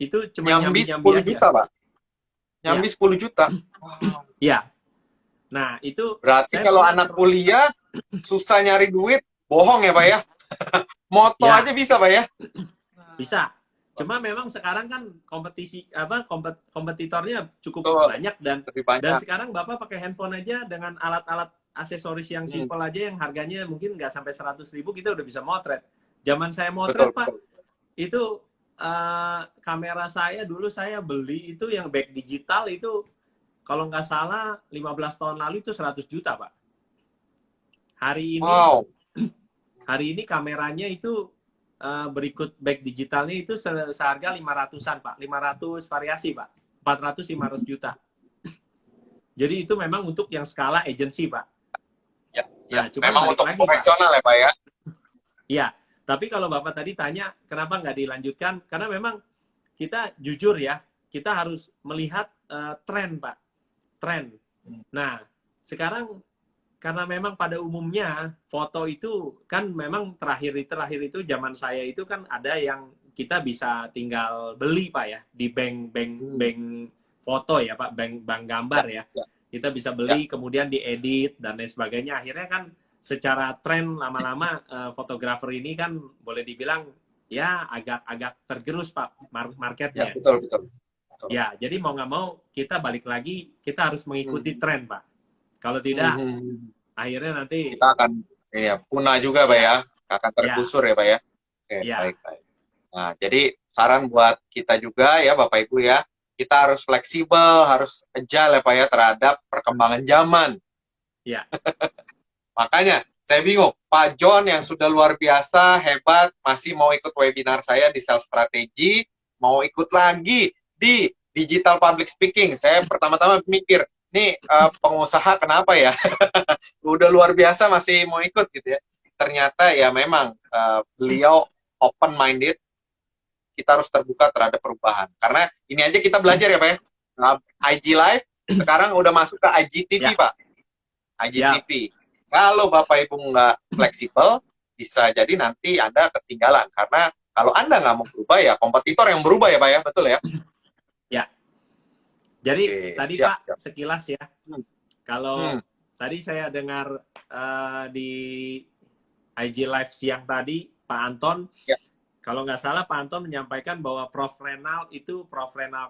Itu cuma Nyambi nyambi-nyambi 10 aja. juta, Pak. Ya, Nyambi 10 juta. Wow. ya. Nah, itu Berarti saya kalau pernah anak kuliah susah nyari duit, bohong ya, Pak ya? Moto ya, aja bisa, Pak ya? bisa. Cuma memang sekarang kan kompetitornya cukup Betul, banyak, dan lebih banyak. sekarang Bapak pakai handphone aja dengan alat-alat aksesoris yang simpel aja yang harganya mungkin nggak sampai 100.000 kita udah bisa motret. Zaman saya motret, Betul, Pak, betul. itu kamera saya dulu saya beli itu yang back digital itu kalau nggak salah 15 tahun lalu itu 100 juta, Pak. Hari ini Wow. kameranya itu berikut back digitalnya itu seharga 500-an, Pak. 500 variasi, Pak. 400-500 juta. Jadi itu memang untuk yang skala agency, Pak. Ya, Nah, ya. cuma Memang balik untuk lagi, profesional ya, Pak ya? Ya, tapi kalau Bapak tadi tanya kenapa nggak dilanjutkan, karena memang kita jujur ya, kita harus melihat tren, Pak. Tren. Nah, sekarang karena memang pada umumnya foto itu kan memang terakhir itu zaman saya itu kan ada yang kita bisa tinggal beli, Pak ya, di bank foto ya, Pak, bank gambar ya. Kita bisa beli kemudian diedit dan lain sebagainya. Akhirnya kan secara tren lama-lama fotografer ini kan boleh dibilang ya agak tergerus, Pak, marketnya. Ya, betul, betul. Ya, jadi mau nggak mau kita balik lagi, kita harus mengikuti tren, Pak. Kalau tidak, akhirnya nanti kita akan punah juga, Pak ya. Akan tergusur ya, Pak ya. Oke, baik, baik. Nah, jadi saran buat kita juga ya, Bapak Ibu ya, kita harus fleksibel, harus agile ya, Pak ya, terhadap perkembangan zaman. Ya. Makanya saya bingung, Pak John yang sudah luar biasa, hebat, masih mau ikut webinar saya di Sales Strategy, mau ikut lagi di Digital Public Speaking. Saya pertama-tama mikir, nih pengusaha kenapa ya? Udah luar biasa masih mau ikut gitu ya. Ternyata ya memang beliau open-minded, kita harus terbuka terhadap perubahan. Karena ini aja kita belajar ya, Pak ya. IG Live, sekarang udah masuk ke IGTV, Pak. IGTV. Kalau Bapak Ibu nggak fleksibel, bisa jadi nanti Anda ketinggalan. Karena kalau Anda nggak mau berubah, ya kompetitor yang berubah ya, Pak ya. Betul ya? Ya. Jadi tadi Pak, sekilas ya. Kalau tadi saya dengar di IG Live siang tadi, Pak Anton, kalau nggak salah Pak Anton menyampaikan bahwa Prof. Renal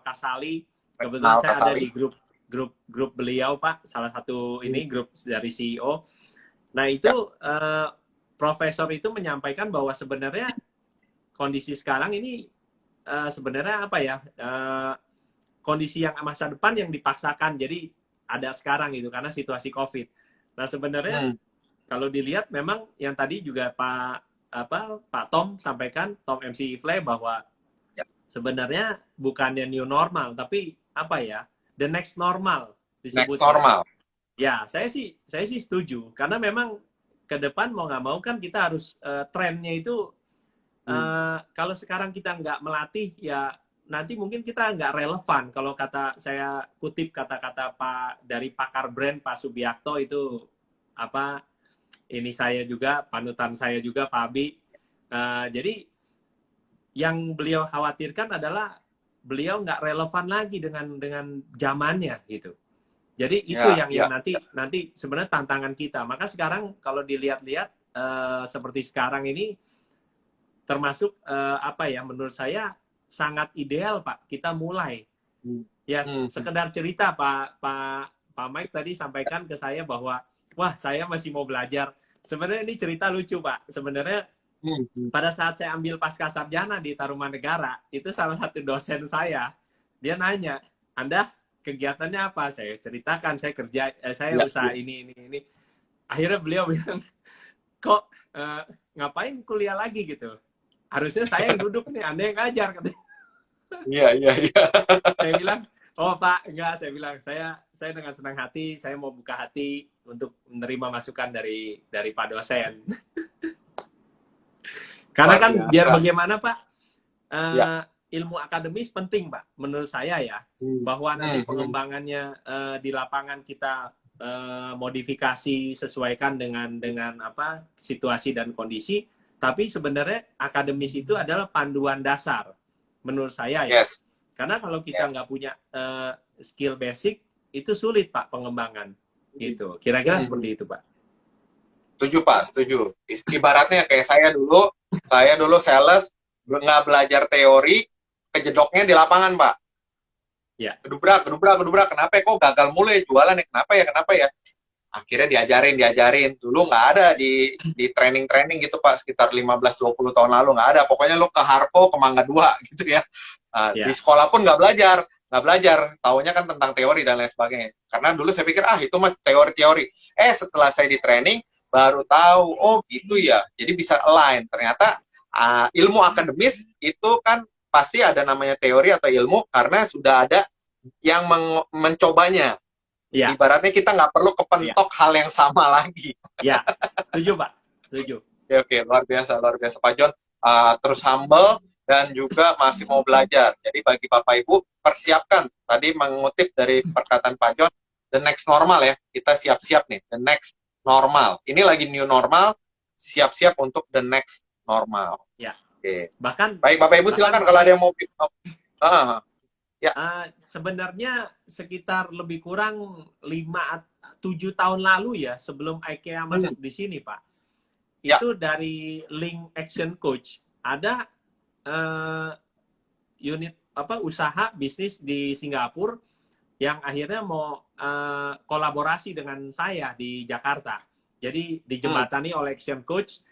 Kasali, kebetulan saya ada di grup beliau, Pak, salah satu ini grup dari CEO. Nah itu profesor itu menyampaikan bahwa sebenarnya kondisi sekarang ini sebenarnya apa ya, kondisi yang masa depan yang dipaksakan jadi ada sekarang gitu karena situasi COVID. Nah sebenarnya kalau dilihat memang yang tadi juga Pak Tom sampaikan, Tom MC Ifle, bahwa sebenarnya bukannya new normal tapi apa ya, the next normal disebut. Next normal. Ya, saya sih setuju karena memang ke depan mau nggak mau kan kita harus trennya itu kalau sekarang kita nggak melatih ya nanti mungkin kita nggak relevan. Kalau saya kutip kata-kata dari pakar brand Pak Subiakto itu ini saya juga panutan saya juga Pak Abi. Jadi yang beliau khawatirkan adalah beliau nggak relevan lagi dengan zamannya gitu. Jadi itu yang nanti sebenarnya tantangan kita. Maka sekarang kalau dilihat-lihat seperti sekarang ini termasuk menurut saya sangat ideal, Pak, kita mulai. Ya sekedar cerita Pak Mike tadi sampaikan ke saya bahwa wah saya masih mau belajar. Sebenarnya ini cerita lucu, Pak. Sebenarnya pada saat saya ambil Pascasarjana di Tarumanegara, itu salah satu dosen saya, dia nanya, Anda kegiatannya apa? Saya ceritakan, saya usaha ini. Akhirnya beliau bilang, kok ngapain kuliah lagi gitu? Harusnya saya yang duduk nih, Anda yang ngajar. Iya. Saya bilang, Oh Pak, enggak, saya bilang saya dengan senang hati, saya mau buka hati untuk menerima masukan dari Pak dosen. Karena Luar kan biar biasa. bagaimana Pak, Ya. ilmu akademis penting Pak, menurut saya ya, bahwa nanti Hmm. pengembangannya di lapangan kita modifikasi sesuaikan dengan apa situasi dan kondisi, tapi sebenarnya akademis itu adalah panduan dasar menurut saya ya. Yes. Karena kalau kita nggak Yes. punya skill basic itu sulit Pak pengembangan gitu. Kira-kira seperti itu Pak. Setuju Pak, setuju. Ibaratnya kayak saya dulu sales, nggak belajar teori, kejedoknya di lapangan Pak. Ya. Gedubrak, gedubrak, gedubrak. Kenapa ya? Kok gagal mulai jualan ya? Kenapa ya? Kenapa ya? Akhirnya diajarin. Dulu nggak ada di training-training gitu Pak, sekitar 15-20 tahun lalu nggak ada. Pokoknya lo ke Harpo, ke Mangga 2 gitu ya. Nah, di Ya. sekolah pun nggak belajar. Taunya kan tentang teori dan lain sebagainya. Karena dulu saya pikir, itu mah teori-teori. Setelah saya di training, baru tahu, oh gitu ya. Jadi bisa align. Ternyata ilmu akademis itu kan pasti ada namanya teori atau ilmu karena sudah ada yang mencobanya. Ya. Ibaratnya kita nggak perlu kepentok hal yang sama lagi. Ya, setuju Pak, setuju. Oke, luar biasa Pak John. Terus humble dan juga masih mau belajar. Jadi bagi Bapak Ibu, persiapkan. Tadi mengutip dari perkataan Pak John, the next normal ya. Kita siap-siap nih, the next normal. Ini lagi new normal, siap-siap untuk the next normal. Ya. Oke. Bahkan baik Bapak Ibu silakan kalau ada yang mau. Ya. Sebenarnya sekitar lebih kurang 5-7 tahun lalu ya, sebelum IKEA masuk di sini Pak. Ya. Itu dari Link Action Coach ada unit usaha bisnis di Singapura yang akhirnya mau kolaborasi dengan saya di Jakarta. Jadi dijembatani oleh Action Coach.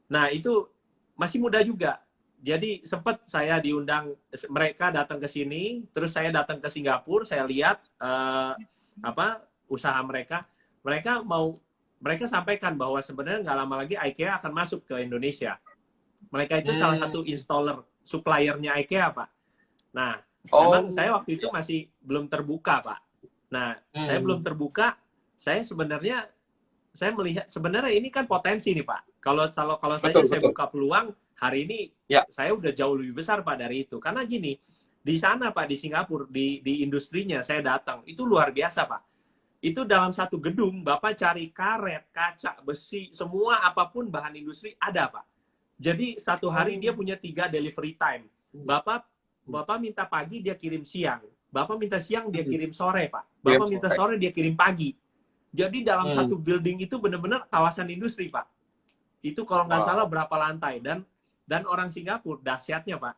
Nah, itu masih muda juga. Jadi sempat saya diundang, mereka datang ke sini, terus saya datang ke Singapura, saya lihat usaha mereka. Mereka sampaikan bahwa sebenarnya nggak lama lagi IKEA akan masuk ke Indonesia. Mereka itu salah satu installer, suppliernya IKEA, Pak. Nah, memang saya waktu itu masih belum terbuka, Pak. Nah, saya belum terbuka, saya melihat sebenarnya ini kan potensi nih, Pak. Kalau saya buka peluang, hari ini saya udah jauh lebih besar, Pak, dari itu. Karena gini, di sana, Pak, di Singapura, di industrinya saya datang, itu luar biasa, Pak. Itu dalam satu gedung, Bapak cari karet, kaca, besi, semua apapun bahan industri ada, Pak. Jadi satu hari dia punya 3 delivery time. Bapak minta pagi, dia kirim siang. Bapak minta siang, dia kirim sore, Pak. Bapak minta sore, dia kirim pagi. Jadi dalam satu building itu benar-benar kawasan industri, Pak. Itu kalau nggak salah berapa lantai. Dan orang Singapura, dahsyatnya, Pak.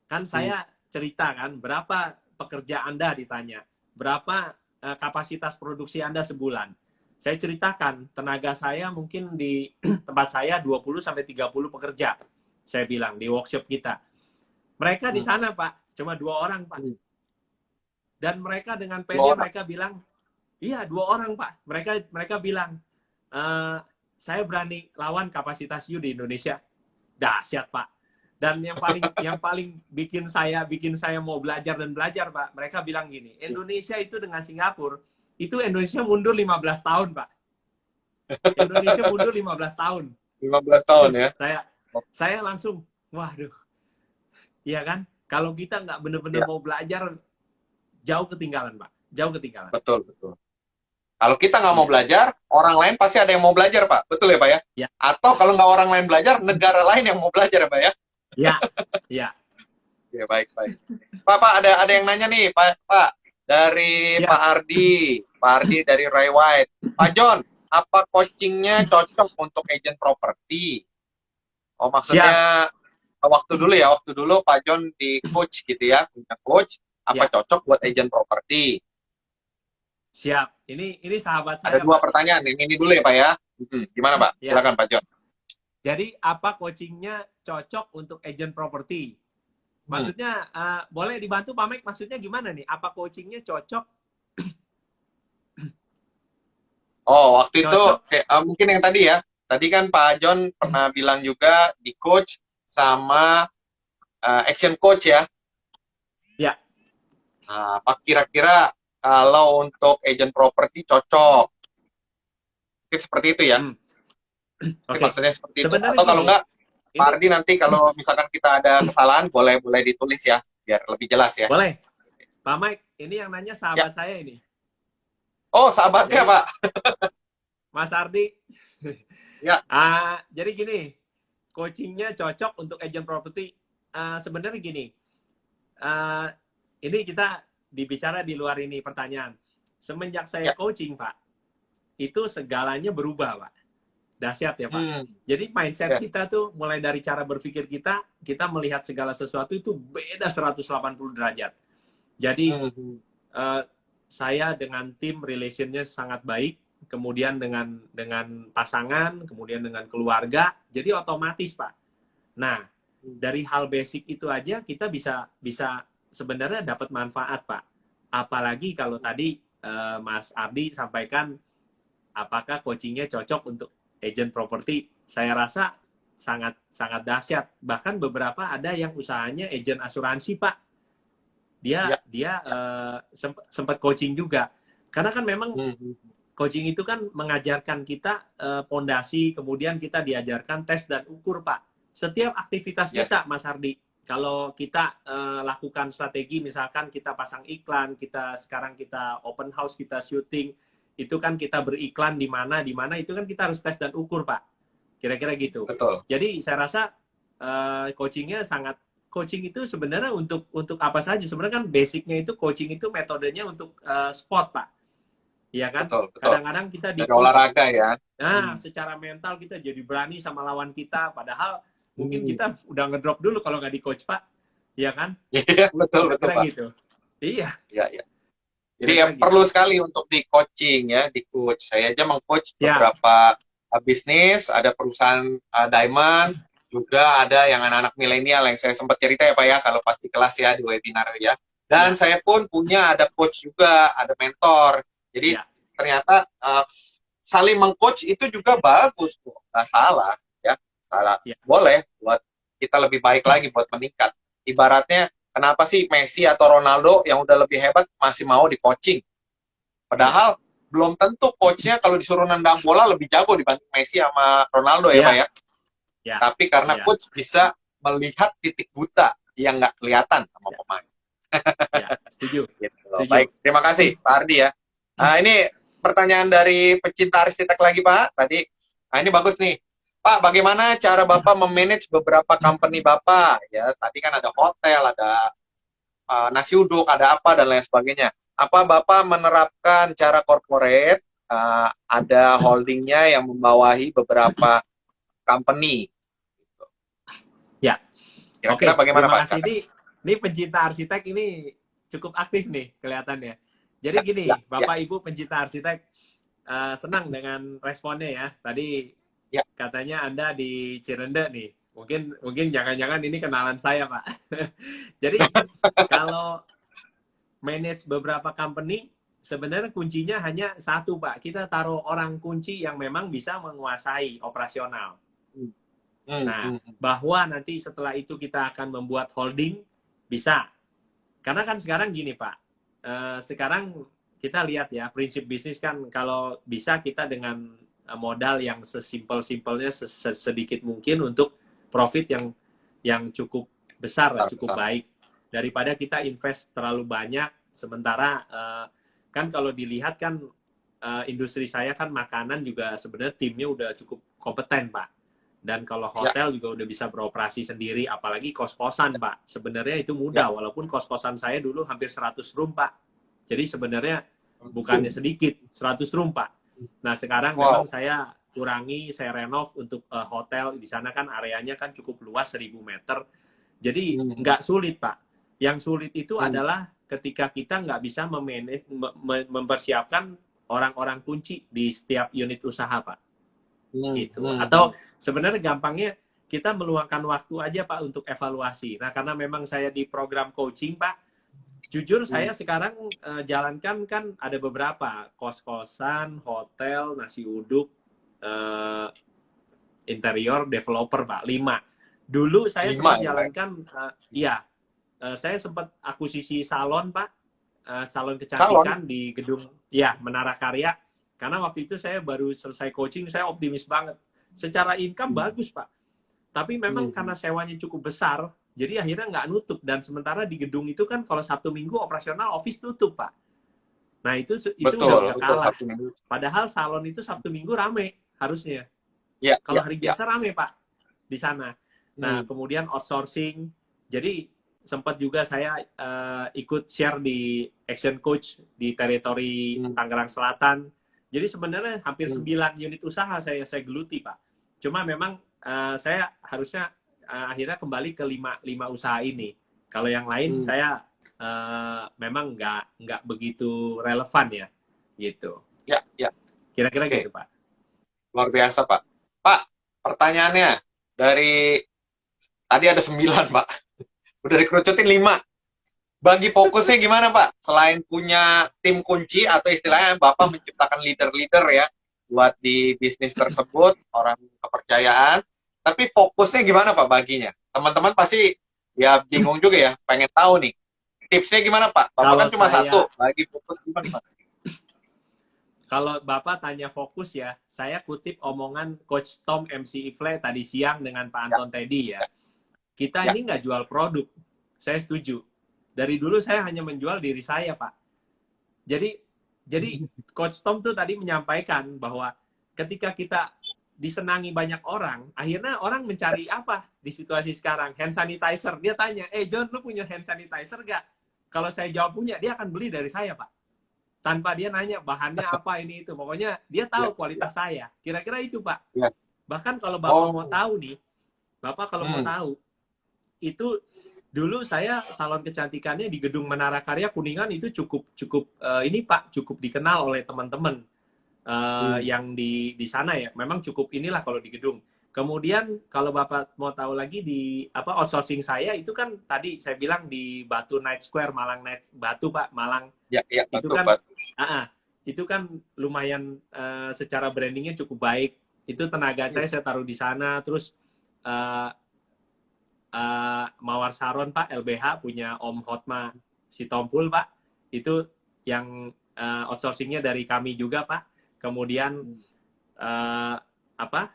Kan saya cerita kan, berapa pekerja Anda ditanya. Berapa kapasitas produksi Anda sebulan. Saya ceritakan, tenaga saya mungkin di tempat saya 20-30 pekerja. Saya bilang, di workshop kita. Mereka di sana, Pak, cuma 2 orang, Pak. Dan mereka dengan pede, mereka bilang, iya, 2 orang, Pak. Mereka bilang, saya berani lawan kapasitas you di Indonesia. Dahsyat, Pak. Dan yang paling bikin saya mau belajar dan belajar, Pak. Mereka bilang gini, Indonesia itu dengan Singapura, itu Indonesia mundur 15 tahun, Pak. Indonesia mundur 15 tahun. 15 tahun ya. Saya langsung, waduh. Iya kan? Kalau kita nggak benar-benar mau belajar, jauh ketinggalan, Pak. Jauh ketinggalan. Betul. Kalau kita nggak mau belajar, orang lain pasti ada yang mau belajar, Pak. Betul ya, Pak ya? Ya. Atau kalau nggak orang lain belajar, negara lain yang mau belajar, Pak ya? Ya. Ya, baik. Pak, ada yang nanya nih, Pak. Dari Pak Ardi dari Ray White. Pak John, apa coachingnya cocok untuk agent properti? Oh, maksudnya waktu dulu Pak John di coach gitu ya, punya coach, apa cocok buat agent properti? Siap. Ini sahabat saya. Ada 2 pertanyaan. Ini dulu ya, Pak ya. Gimana, Pak? Silakan, Pak John. Jadi, apa coachingnya cocok untuk agent properti? Maksudnya, boleh dibantu Pak Mike? Maksudnya gimana nih? Apa coachingnya cocok? Oh, waktu itu, mungkin yang tadi ya. Tadi kan Pak John pernah bilang juga di coach sama action coach ya. Ya. Nah, apa kira-kira kalau untuk agent properti cocok? Mungkin seperti itu ya. Hmm, Mungkin oke. maksudnya seperti itu. Sebenarnya Atau kalau gini, enggak, Pak ini Ardi nanti kalau misalkan kita ada kesalahan, boleh ditulis ya, biar lebih jelas ya. boleh, Pak Mike, ini yang nanya Ya. sahabat saya ini. Oh, sahabatnya Jadi Pak. Mas Ardi, Ya. jadi gini, coachingnya cocok untuk agent properti. Sebenarnya gini, uh, ini kita dibicara di luar ini pertanyaan. Semenjak saya Ya. coaching, Pak, itu segalanya berubah, Pak. Dahsyat ya, Pak. Hmm. Jadi mindset Yes. kita tuh mulai dari cara berpikir kita melihat segala sesuatu itu beda 180 derajat. Jadi Hmm. saya dengan tim relationnya sangat baik, kemudian dengan pasangan, kemudian dengan keluarga, jadi otomatis Pak. Nah, dari hal basic itu aja kita bisa bisa sebenarnya dapat manfaat Pak. Apalagi kalau tadi Mas Ardi sampaikan apakah coachingnya cocok untuk agent properti, saya rasa sangat sangat dahsyat. Bahkan beberapa ada yang usahanya agent asuransi Pak. Dia Ya. dia sempat coaching juga. Karena kan memang Hmm. coaching itu kan mengajarkan kita pondasi, kemudian kita diajarkan tes dan ukur Pak. Setiap aktivitas Yes. kita, Mas Hardi, kalau kita lakukan strategi, misalkan kita pasang iklan, sekarang kita open house, kita syuting, itu kan kita beriklan di mana, itu kan kita harus tes dan ukur Pak. Kira-kira gitu. Betul. Jadi saya rasa coaching itu sebenarnya untuk apa saja? Sebenarnya kan basicnya itu coaching itu metodenya untuk sport Pak. Iya kan? Betul. Kadang-kadang kita di Dari coach, olahraga ya. nah secara mental kita jadi berani sama lawan kita. Padahal mungkin Hmm. kita udah ngedrop dulu kalau nggak di coach Pak. Iya kan? Iya, betul Kira-kira Pak. gitu. Iya. Iya, iya. Jadi ya Kira-kira gitu. perlu sekali untuk di coaching ya, di coach. Saya aja meng-coach Ya. beberapa bisnis, ada perusahaan diamond, juga ada yang anak-anak milenial yang saya sempat cerita ya Pak ya, kalau pas di kelas ya, di webinar ya. Dan Ya. saya pun punya ada coach juga, ada mentor. Jadi Ya. ternyata saling meng-coach itu juga bagus tuh, nggak salah ya, salah. Ya. Boleh buat kita lebih baik lagi, buat meningkat. Ibaratnya kenapa sih Messi atau Ronaldo yang udah lebih hebat masih mau di coaching? Padahal belum tentu coachnya kalau disuruh nendang bola lebih jago dibanding Messi sama Ronaldo ya Pak ya. Ya. Tapi karena Ya. coach bisa melihat titik buta yang nggak kelihatan sama pemain. Ya. Setuju. Gitu. Setuju. Baik, terima kasih Pak Ardi ya. Nah, ini pertanyaan dari pecinta arsitek lagi Pak. Tadi, nah ini bagus nih. Pak, bagaimana cara Bapak memanage beberapa company Bapak? Ya, tadi kan ada hotel, ada nasi uduk, ada apa dan lain sebagainya. Apa Bapak menerapkan cara corporate, ada holdingnya yang membawahi beberapa company? Ya. Kira-kira Oke, bagaimana terima Pak? kasih. Ini pencinta arsitek ini cukup aktif nih kelihatannya. Jadi Ya, gini, ya, Bapak Ibu pencinta arsitek, senang dengan responnya ya. Tadi ya. katanya Anda di Cirende nih. Mungkin jangan-jangan ini kenalan saya, Pak. Jadi kalau manage beberapa company, sebenarnya kuncinya hanya satu, Pak. Kita taruh orang kunci yang memang bisa menguasai operasional. Nah, bahwa nanti setelah itu kita akan membuat holding, bisa. Karena kan sekarang gini Pak, sekarang kita lihat ya, prinsip bisnis kan kalau bisa kita dengan modal yang sesimpel-simpelnya, sedikit mungkin untuk profit yang cukup besar, cukup baik. Daripada kita invest terlalu banyak, sementara kan kalau dilihat kan industri saya kan makanan juga sebenarnya timnya udah cukup kompeten Pak. Dan kalau hotel juga udah bisa beroperasi sendiri, apalagi kos-kosan, Pak. Sebenarnya itu mudah, walaupun kos-kosan saya dulu hampir 100 room, Pak. Jadi sebenarnya bukannya sedikit, 100 room, Pak. Nah, sekarang memang saya kurangi, saya renov untuk hotel. Di sana kan areanya kan cukup luas, 1000 meter. Jadi nggak sulit, Pak. Yang sulit itu adalah ketika kita nggak bisa mempersiapkan orang-orang kunci di setiap unit usaha, Pak. Gitu. Atau sebenarnya gampangnya kita meluangkan waktu aja Pak untuk evaluasi. Nah, karena memang saya di program coaching Pak, jujur saya sekarang jalankan kan ada beberapa kos-kosan, hotel, nasi uduk, interior, developer Pak, 5. Dulu saya sempat jalankan, saya sempat akuisisi salon Pak. salon Salon. kecantikan di gedung ya Menara Karya. Karena waktu itu saya baru selesai coaching, saya optimis banget. Secara income bagus Pak. Tapi memang karena sewanya cukup besar, jadi akhirnya nggak nutup. Dan sementara di gedung itu kan kalau Sabtu Minggu operasional office tutup Pak. Nah itu Betul, udah betul, kalah. Sabtu Minggu. Padahal salon itu Sabtu Minggu rame harusnya. Ya, Kalau ya, hari ya. biasa rame Pak di sana. Nah kemudian outsourcing. Jadi sempat juga saya ikut share di Action Coach di teritori Tangerang Selatan. Jadi sebenarnya hampir 9 unit usaha saya geluti Pak. Cuma memang saya harusnya akhirnya kembali ke 5 usaha ini. Kalau yang lain saya memang nggak begitu relevan ya, gitu. Ya, ya. Kira-kira Oke. gitu Pak. Luar biasa, Pak. Pak, pertanyaannya dari tadi ada 9, Pak. Udah dikerucutin 5. Bagi fokusnya gimana, Pak? Selain punya tim kunci atau istilahnya Bapak menciptakan leader-leader ya buat di bisnis tersebut, orang kepercayaan. Tapi fokusnya gimana, Pak, baginya? Teman-teman pasti ya bingung juga ya, pengen tahu nih. Tipsnya gimana, Pak? Bapak Kalau kan cuma saya- 1, bagi fokus gimana, Pak? Kalau Bapak tanya fokus ya, saya kutip omongan Coach Tom MC Ifle tadi siang dengan Pak Anton Teddy ya. Kita ini nggak jual produk, saya setuju. Dari dulu saya hanya menjual diri saya, Pak. Jadi Coach Tom tuh tadi menyampaikan bahwa ketika kita disenangi banyak orang, akhirnya orang mencari apa di situasi sekarang? Hand sanitizer. Dia tanya, John, lu punya hand sanitizer nggak? Kalau saya jawab punya, dia akan beli dari saya, Pak. Tanpa dia nanya bahannya apa ini itu. Pokoknya dia tahu kualitas saya. Kira-kira itu, Pak. Yes. Bahkan kalau Bapak mau tahu nih, Bapak kalau mau tahu, itu dulu saya salon kecantikannya di gedung Menara Karya Kuningan itu cukup ini Pak, cukup dikenal oleh teman-teman yang di sana ya. Memang cukup inilah kalau di gedung. Kemudian kalau Bapak mau tahu lagi di outsourcing saya itu kan tadi saya bilang di Batu Night Square, Malang Night Batu Pak, Malang. Ya, Itu betul, kan Pak. itu kan lumayan secara brandingnya cukup baik. Itu tenaga saya taruh di sana. Terus Mawar Saron Pak, LBH punya Om Hotma Sitompul Pak. Itu yang outsourcingnya dari kami juga Pak. Kemudian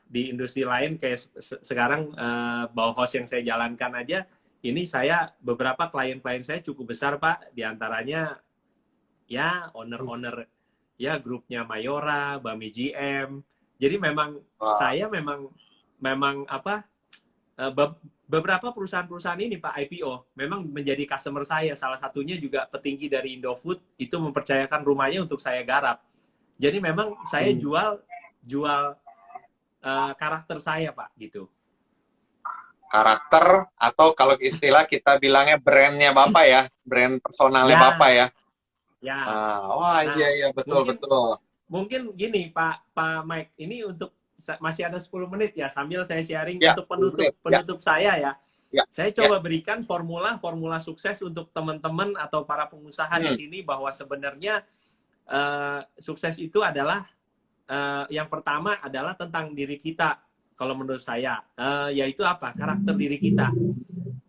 di industri lain kayak sekarang Bauhaus yang saya jalankan aja, ini saya beberapa klien-klien saya cukup besar Pak, diantaranya ya owner-owner ya grupnya Mayora, Bami GM. Jadi memang saya memang beberapa perusahaan-perusahaan ini Pak IPO memang menjadi customer saya. Salah satunya juga petinggi dari Indofood itu mempercayakan rumahnya untuk saya garap. Jadi memang saya jual karakter saya Pak gitu. Karakter atau kalau istilah kita bilangnya brandnya Bapak ya, brand personalnya Bapak ya. Ya. Iya betul. Mungkin gini Pak Mike, ini untuk masih ada 10 menit ya sambil saya sharing ya, untuk penutup saya ya. Saya coba berikan formula sukses untuk teman-teman atau para pengusaha di sini bahwa sebenarnya sukses itu adalah yang pertama adalah tentang diri kita. Kalau menurut saya, yaitu apa? Karakter diri kita.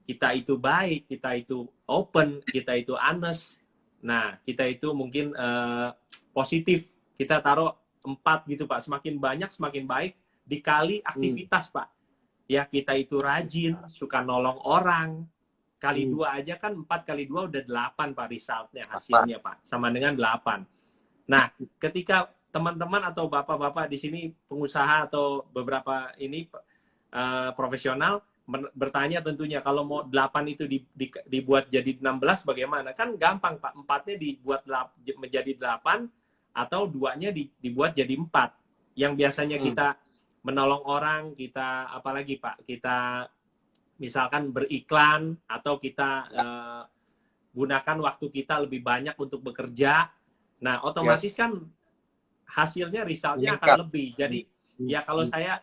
Kita itu baik, kita itu open, kita itu honest. Nah, kita itu mungkin positif. Kita taruh 4 gitu Pak. Semakin banyak, semakin baik. Dikali aktivitas Pak. Ya, kita itu rajin, suka nolong orang. Kali 2 aja kan 4 kali 2 udah 8 Pak resultnya, hasilnya Pak. Sama dengan 8. Nah, ketika teman-teman atau bapak-bapak di sini pengusaha atau beberapa ini profesional bertanya tentunya kalau mau 8 itu dibuat jadi 16 bagaimana? Kan gampang Pak, 4-nya dibuat menjadi 8 atau 2-nya dibuat jadi 4. Yang biasanya kita menolong orang, kita apalagi Pak, kita misalkan beriklan atau kita gunakan waktu kita lebih banyak untuk bekerja. Nah, otomatis kan hasilnya, resultnya akan lebih. Jadi, ya kalau saya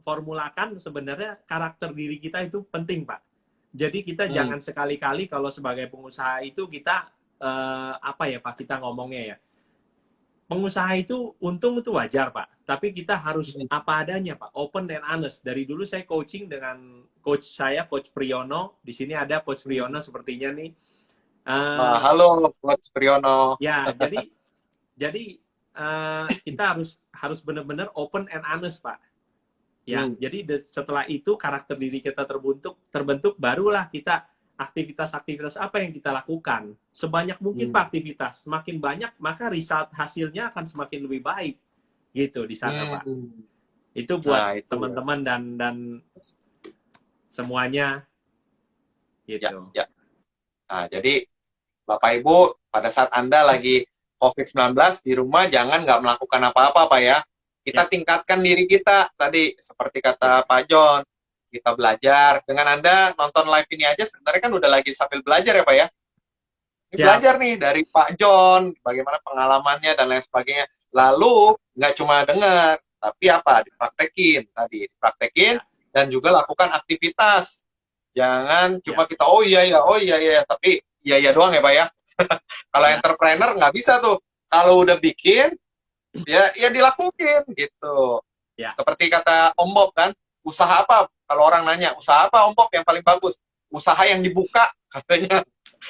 formulakan sebenarnya karakter diri kita itu penting, Pak. Jadi kita jangan sekali-kali kalau sebagai pengusaha itu kita, Pak, kita ngomongnya ya. Pengusaha itu untung itu wajar, Pak. Tapi kita harus apa adanya, Pak. Open and honest. Dari dulu saya coaching dengan coach saya, Coach Priyono. Di sini ada Coach Priyono sepertinya nih. Eh, Halo, Coach Priyono. ya, jadi kita harus benar-benar open and honest, Pak. Ya, Hmm. jadi setelah itu karakter diri kita terbentuk, barulah kita aktivitas-aktivitas apa yang kita lakukan. Sebanyak mungkin Pak aktivitas, semakin banyak maka result hasilnya akan semakin lebih baik. Gitu di sana, Pak. Hmm. Itu buat Nah, itu ya. teman-teman dan semuanya Ya, gitu. ya. Nah, jadi Bapak Ibu, pada saat Anda lagi COVID-19 di rumah, jangan nggak melakukan apa-apa, Pak ya. Kita Ya. tingkatkan diri kita. Tadi, seperti kata Ya. Pak John, kita belajar. Dengan Anda nonton live ini aja, sebenarnya kan udah lagi sambil belajar ya, Pak ya. Ini Siap. belajar nih dari Pak John, bagaimana pengalamannya dan lain sebagainya. Lalu, nggak cuma dengar, tapi apa? Dipraktekin tadi. Dipraktekin, Ya. dan juga lakukan aktivitas. Jangan cuma Ya. kita, oh iya ya, tapi iya doang ya Pak ya. Kalau Ya. entrepreneur nggak bisa tuh. Kalau udah bikin, ya dilakuin gitu. Ya. Seperti kata Om Bob kan, usaha apa? Kalau orang nanya, usaha apa Om Bob yang paling bagus? Usaha yang dibuka, katanya.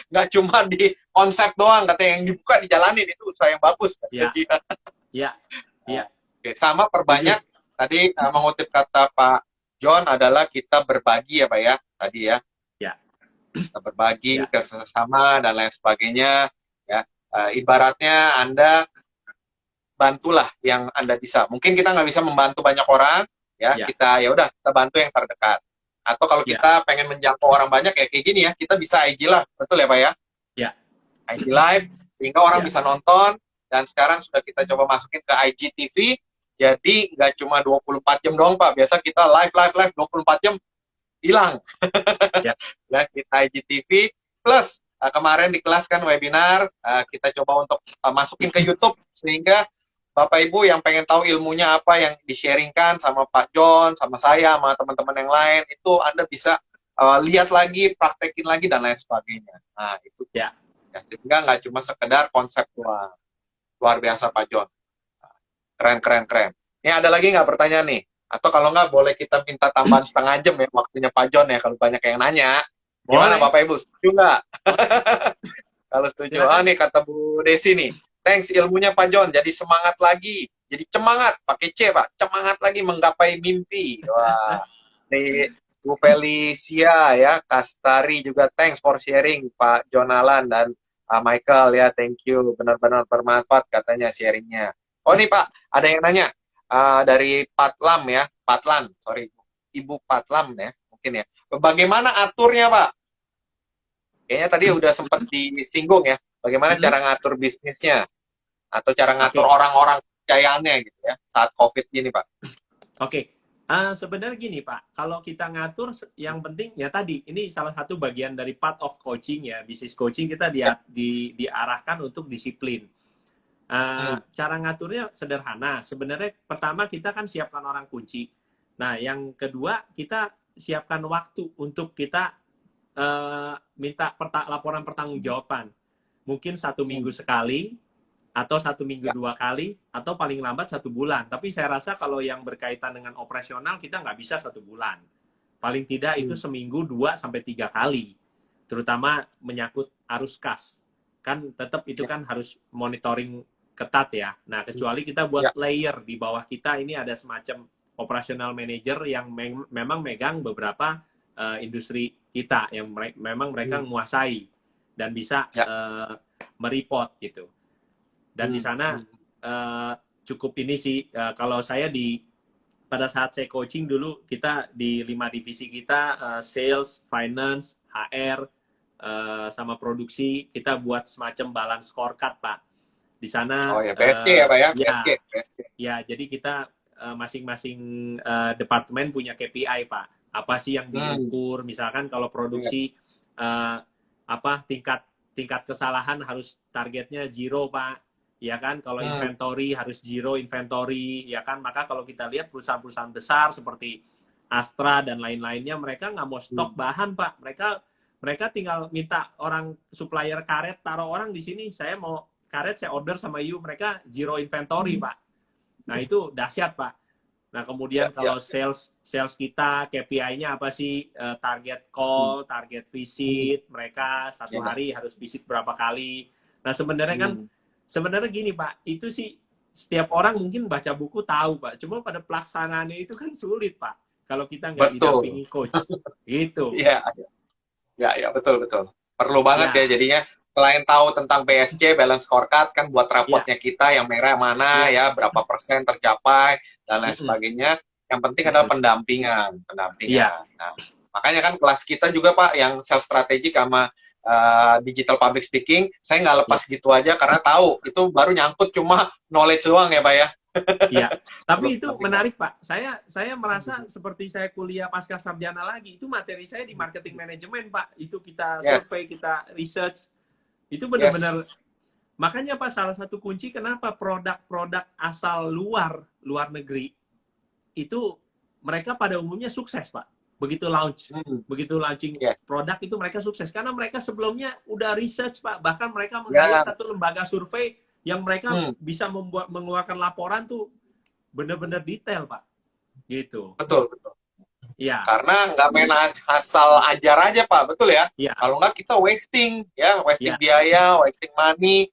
Nggak cuma di konsep doang, katanya yang dibuka dijalanin, itu usaha yang bagus. Ya. Dia. Ya. Ya. Oke, sama perbanyak, tadi mengutip kata Pak John adalah kita berbagi ya Pak ya, tadi ya. Ya. Kita berbagi Ya. ke sesama dan lain sebagainya ya. Ibaratnya Anda bantulah yang Anda bisa. Mungkin kita nggak bisa membantu banyak orang ya, Ya. kita ya udah kita bantu yang terdekat. Atau kalau Ya. kita pengen menjangkau orang banyak ya kayak gini ya, kita bisa IG Live, betul ya Pak ya? Ya. IG Live sehingga orang Ya. bisa nonton, dan sekarang sudah kita coba masukin ke IGTV. Jadi nggak cuma 24 jam doang Pak, biasa kita live 24 jam hilang. Ya. Ya, kita IGTV plus kemarin di kelas kan webinar, kita coba untuk masukin ke YouTube sehingga Bapak Ibu yang pengen tahu ilmunya apa yang di-sharingkan sama Pak John, sama saya, sama teman-teman yang lain, itu Anda bisa lihat lagi, praktekin lagi, dan lain sebagainya. Nah, itu. Ya. Ya, sehingga nggak cuma sekedar konsep doang. Luar biasa Pak John. Keren. Ini ada lagi nggak pertanyaan nih? Atau kalau nggak, boleh kita minta tambahan setengah jam ya waktunya Pak John ya, kalau banyak yang nanya. Gimana Boleh. Bapak Ibu? Setuju nggak? Kalau setuju. Nih kata Bu Desi nih. Thanks ilmunya Pak John. Jadi semangat lagi. Jadi cemangat. Pakai C Pak. Cemangat lagi menggapai mimpi. Wah. Nih Bu Felicia ya. Kastari juga thanks for sharing Pak John Alan dan Michael ya. Thank you. Benar-benar bermanfaat katanya sharingnya. Oh nih Pak. Ada yang nanya. Dari Patlam ya. Patlan. Sorry. Ibu Patlam ya. Mungkin ya. Bagaimana aturnya Pak? Kayaknya tadi udah sempat disinggung ya. Bagaimana cara ngatur bisnisnya atau cara ngatur orang-orang kepercayaannya gitu ya saat COVID gini Pak. Oke. Sebenarnya gini Pak, kalau kita ngatur yang penting ya tadi ini salah satu bagian dari part of coaching ya, bisnis coaching kita diarahkan untuk disiplin. Cara ngaturnya sederhana. Sebenarnya pertama kita kan siapkan orang kunci. Nah, yang kedua kita siapkan waktu untuk kita minta laporan pertanggungjawaban. Mungkin 1 minggu sekali, atau 1 minggu 2 kali, atau paling lambat 1 bulan. Tapi saya rasa kalau yang berkaitan dengan operasional kita nggak bisa 1 bulan. Paling tidak itu seminggu 2 sampai 3 kali. Terutama menyangkut arus kas. Kan tetap itu kan harus monitoring ketat ya. Nah, kecuali kita buat layer di bawah kita ini ada semacam operational manager yang memang megang beberapa industri kita yang memang mereka menguasai dan bisa mereport gitu. Dan di sana cukup ini sih kalau saya pada saat saya coaching dulu kita di 5 divisi kita sales, finance, HR sama produksi kita buat semacam balance scorecard Pak. Di sana BSC ya Pak ya? BSC. Ya, jadi kita masing-masing departemen punya KPI Pak. Apa sih yang diukur? Misalkan kalau produksi tingkat kesalahan harus targetnya 0 Pak. Ya kan, kalau inventory harus 0 inventory, ya kan. Maka kalau kita lihat perusahaan-perusahaan besar seperti Astra dan lain-lainnya, mereka nggak mau stok bahan Pak. Mereka tinggal minta orang supplier karet, taruh orang di sini, saya mau karet, saya order sama you, mereka 0 inventory Pak. Nah itu dahsyat Pak. Nah, kemudian Ya, kalau ya. sales kita KPI-nya apa sih? Target call, target visit, mereka satu Yes. hari harus visit berapa kali. Nah, sebenarnya gini Pak, itu sih setiap orang mungkin baca buku tahu Pak. Cuma pada pelaksanaannya itu kan sulit Pak. Kalau kita nggak Betul. didampingi coach. Gitu. Iya, ya, betul, betul. Perlu banget ya Ya, jadinya selain tahu tentang BSC, balance scorecard, kan buat ya, rapotnya kita yang merah mana ya. ya, berapa persen tercapai, dan lain Mm-mm, sebagainya. Yang penting adalah mm-mm. pendampingan, Iya, pendampingan. Nah, makanya kan kelas kita juga Pak, yang sales strategic sama digital public speaking, saya nggak iya. lepas gitu aja karena tahu itu baru nyangkut cuma knowledge doang ya Pak ya. Iya, Perlu tapi itu pendampingan. menarik Pak. Saya merasa seperti saya kuliah pasca sarjana lagi. Itu materi saya di marketing manajemen Pak. Itu kita Yes, survei, kita research. Itu benar-benar. yes. Makanya Pak, salah satu kunci kenapa produk-produk asal luar negeri itu mereka pada umumnya sukses Pak. Begitu launching Yes. produk itu mereka sukses karena mereka sebelumnya udah research Pak. Bahkan mereka meng-hire Ya. satu lembaga survei yang mereka Hmm. bisa mengeluarkan laporan tuh benar-benar detail Pak, gitu. Betul, betul. Iya, Karena nggak main asal ajar aja Pak, betul ya? iya, Kalau nggak kita wasting, ya, wasting iya, biaya, wasting money,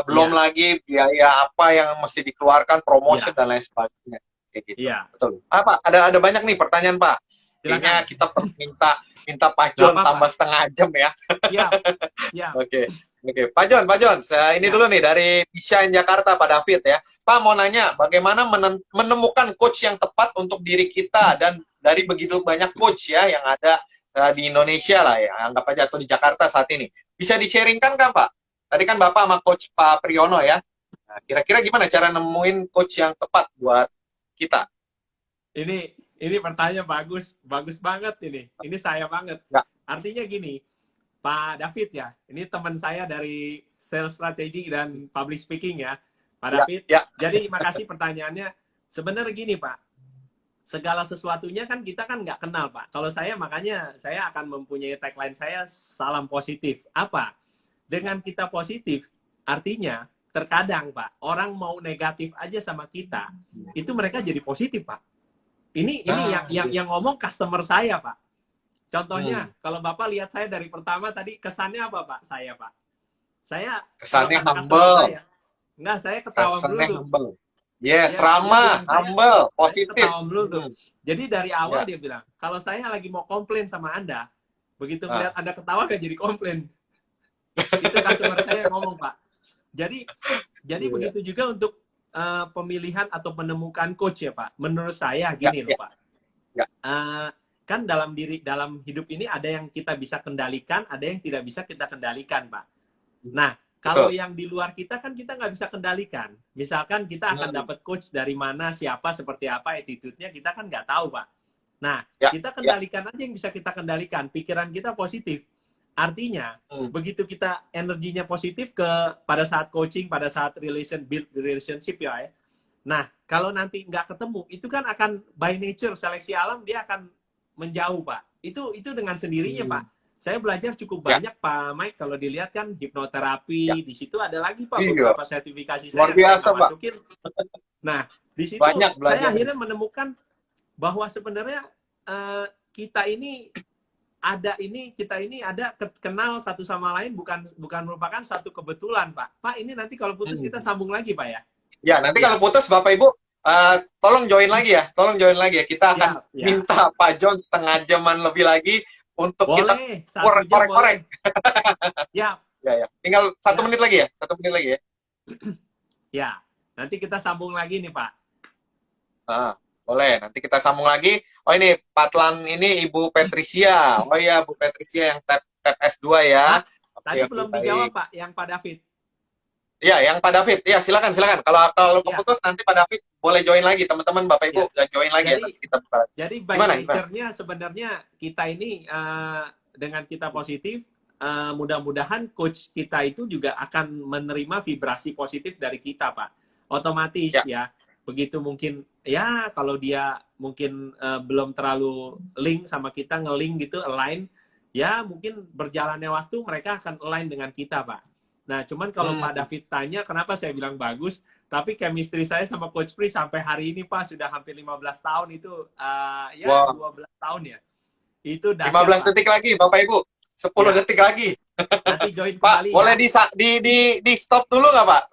belum iya, lagi biaya apa yang mesti dikeluarkan, promotion iya, dan lain sebagainya, kayak gitu. iya. Betul. Pak, ada banyak nih pertanyaan Pak. Kayaknya Silakan. kita perlu minta Pak Nggak John apa-apa. tambah setengah jam ya. Siap, siap. Oke. Oke, Pak John, ini Ya. dulu nih dari Desain Jakarta, Pak David ya. Pak mau nanya, bagaimana menemukan coach yang tepat untuk diri kita dan dari begitu banyak coach ya yang ada di Indonesia lah ya, anggap aja atau di Jakarta saat ini. Bisa di-sharingkan kan Pak? Tadi kan Bapak sama Coach Pak Priyono ya. Nah, kira-kira gimana cara nemuin coach yang tepat buat kita? Ini pertanyaan bagus banget ini. Ini saya banget. Ya, Artinya gini, Pak David ya, ini teman saya dari sales strategi dan public speaking ya, Pak ya, David. ya. Jadi makasih pertanyaannya. Sebenarnya gini Pak, segala sesuatunya kan kita kan nggak kenal Pak. Kalau saya makanya saya akan mempunyai tagline saya salam positif. Apa? Dengan kita positif, artinya terkadang Pak, orang mau negatif aja sama kita, itu mereka jadi positif Pak. Ini yang Yes. ngomong customer saya Pak. Contohnya, Hmm. kalau Bapak lihat saya dari pertama tadi, kesannya apa Pak? Saya Pak. Saya, kalau Kesannya kata customer humble. saya, enggak, saya ketawa Kesannya dulu. humble. Yes, Ya, dia ramah, bilang humble, saya positif. ketawa dulu tuh. Jadi dari awal Ya. dia bilang, kalau saya lagi mau komplain sama Anda, begitu Ah. melihat Anda ketawa gak jadi komplain. Itu customer saya yang ngomong Pak. Jadi Iya. begitu juga untuk pemilihan atau menemukan coach ya Pak. Menurut saya gini loh Pak. Ya. Kan dalam hidup ini ada yang kita bisa kendalikan, ada yang tidak bisa kita kendalikan Pak. Nah, kalau yang di luar kita kan kita nggak bisa kendalikan. Misalkan kita akan dapat coach dari mana, siapa, seperti apa, attitude-nya kita kan nggak tahu Pak. Nah, kita kendalikan aja yang bisa kita kendalikan. Pikiran kita positif. Artinya, begitu kita energinya positif pada saat coaching, pada saat build relationship ya. Nah, kalau nanti nggak ketemu, itu kan akan by nature, seleksi alam, dia akan menjauh, Pak. Itu dengan sendirinya, Pak. Saya belajar cukup banyak, Pak Mike. Kalau dilihat kan hipnoterapi, di situ ada lagi, Pak, beberapa sertifikasi saya luar biasa, yang Pak. masukin. Nah, di situ saya akhirnya menemukan bahwa sebenarnya kita ini ada kenal satu sama lain bukan merupakan satu kebetulan, Pak. Pak, ini nanti kalau putus kita sambung lagi, Pak ya. Ya, nanti kalau putus Bapak Ibu tolong join lagi ya. Kita akan minta Pak John setengah jaman lebih lagi untuk kita korek-korek. Ya. Ya. Tinggal 1 menit lagi ya. 1 menit lagi ya. Ya. Nanti kita sambung lagi nih, Pak. Boleh, nanti kita sambung lagi. Oh ini Patlan ini Ibu Patricia. Oh iya, Bu Patricia yang tab S2 ya. Tadi belum dijawab Pak, yang Pak David. Iya, yang Pak David. Iya, silakan. Kalau keputus nanti Pak David boleh join lagi, teman-teman Bapak Ibu join lagi. Jadi by nature-nya sebenarnya kita ini dengan kita positif, mudah-mudahan coach kita itu juga akan menerima vibrasi positif dari kita, Pak. Otomatis ya. Begitu mungkin ya kalau dia mungkin belum terlalu link sama kita, nge-link gitu, align, ya mungkin berjalannya waktu mereka akan align dengan kita, Pak. Nah, cuman kalau Pak David tanya kenapa saya bilang bagus, Tapi chemistry saya sama Coach Pri sampai hari ini Pak sudah hampir 15 tahun itu ya Wow. 12 tahun ya. Itu dahsyat, 15 Pak. detik lagi, Bapak Ibu. 10 Ya. detik lagi. Nanti join Pak, kembali boleh ya. di stop dulu nggak Pak?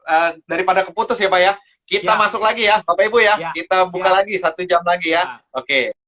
Daripada keputus ya Pak ya. Kita Ya. masuk lagi ya, Bapak Ibu ya. Ya. Kita buka Siap. lagi 1 jam lagi ya. Ya. Oke.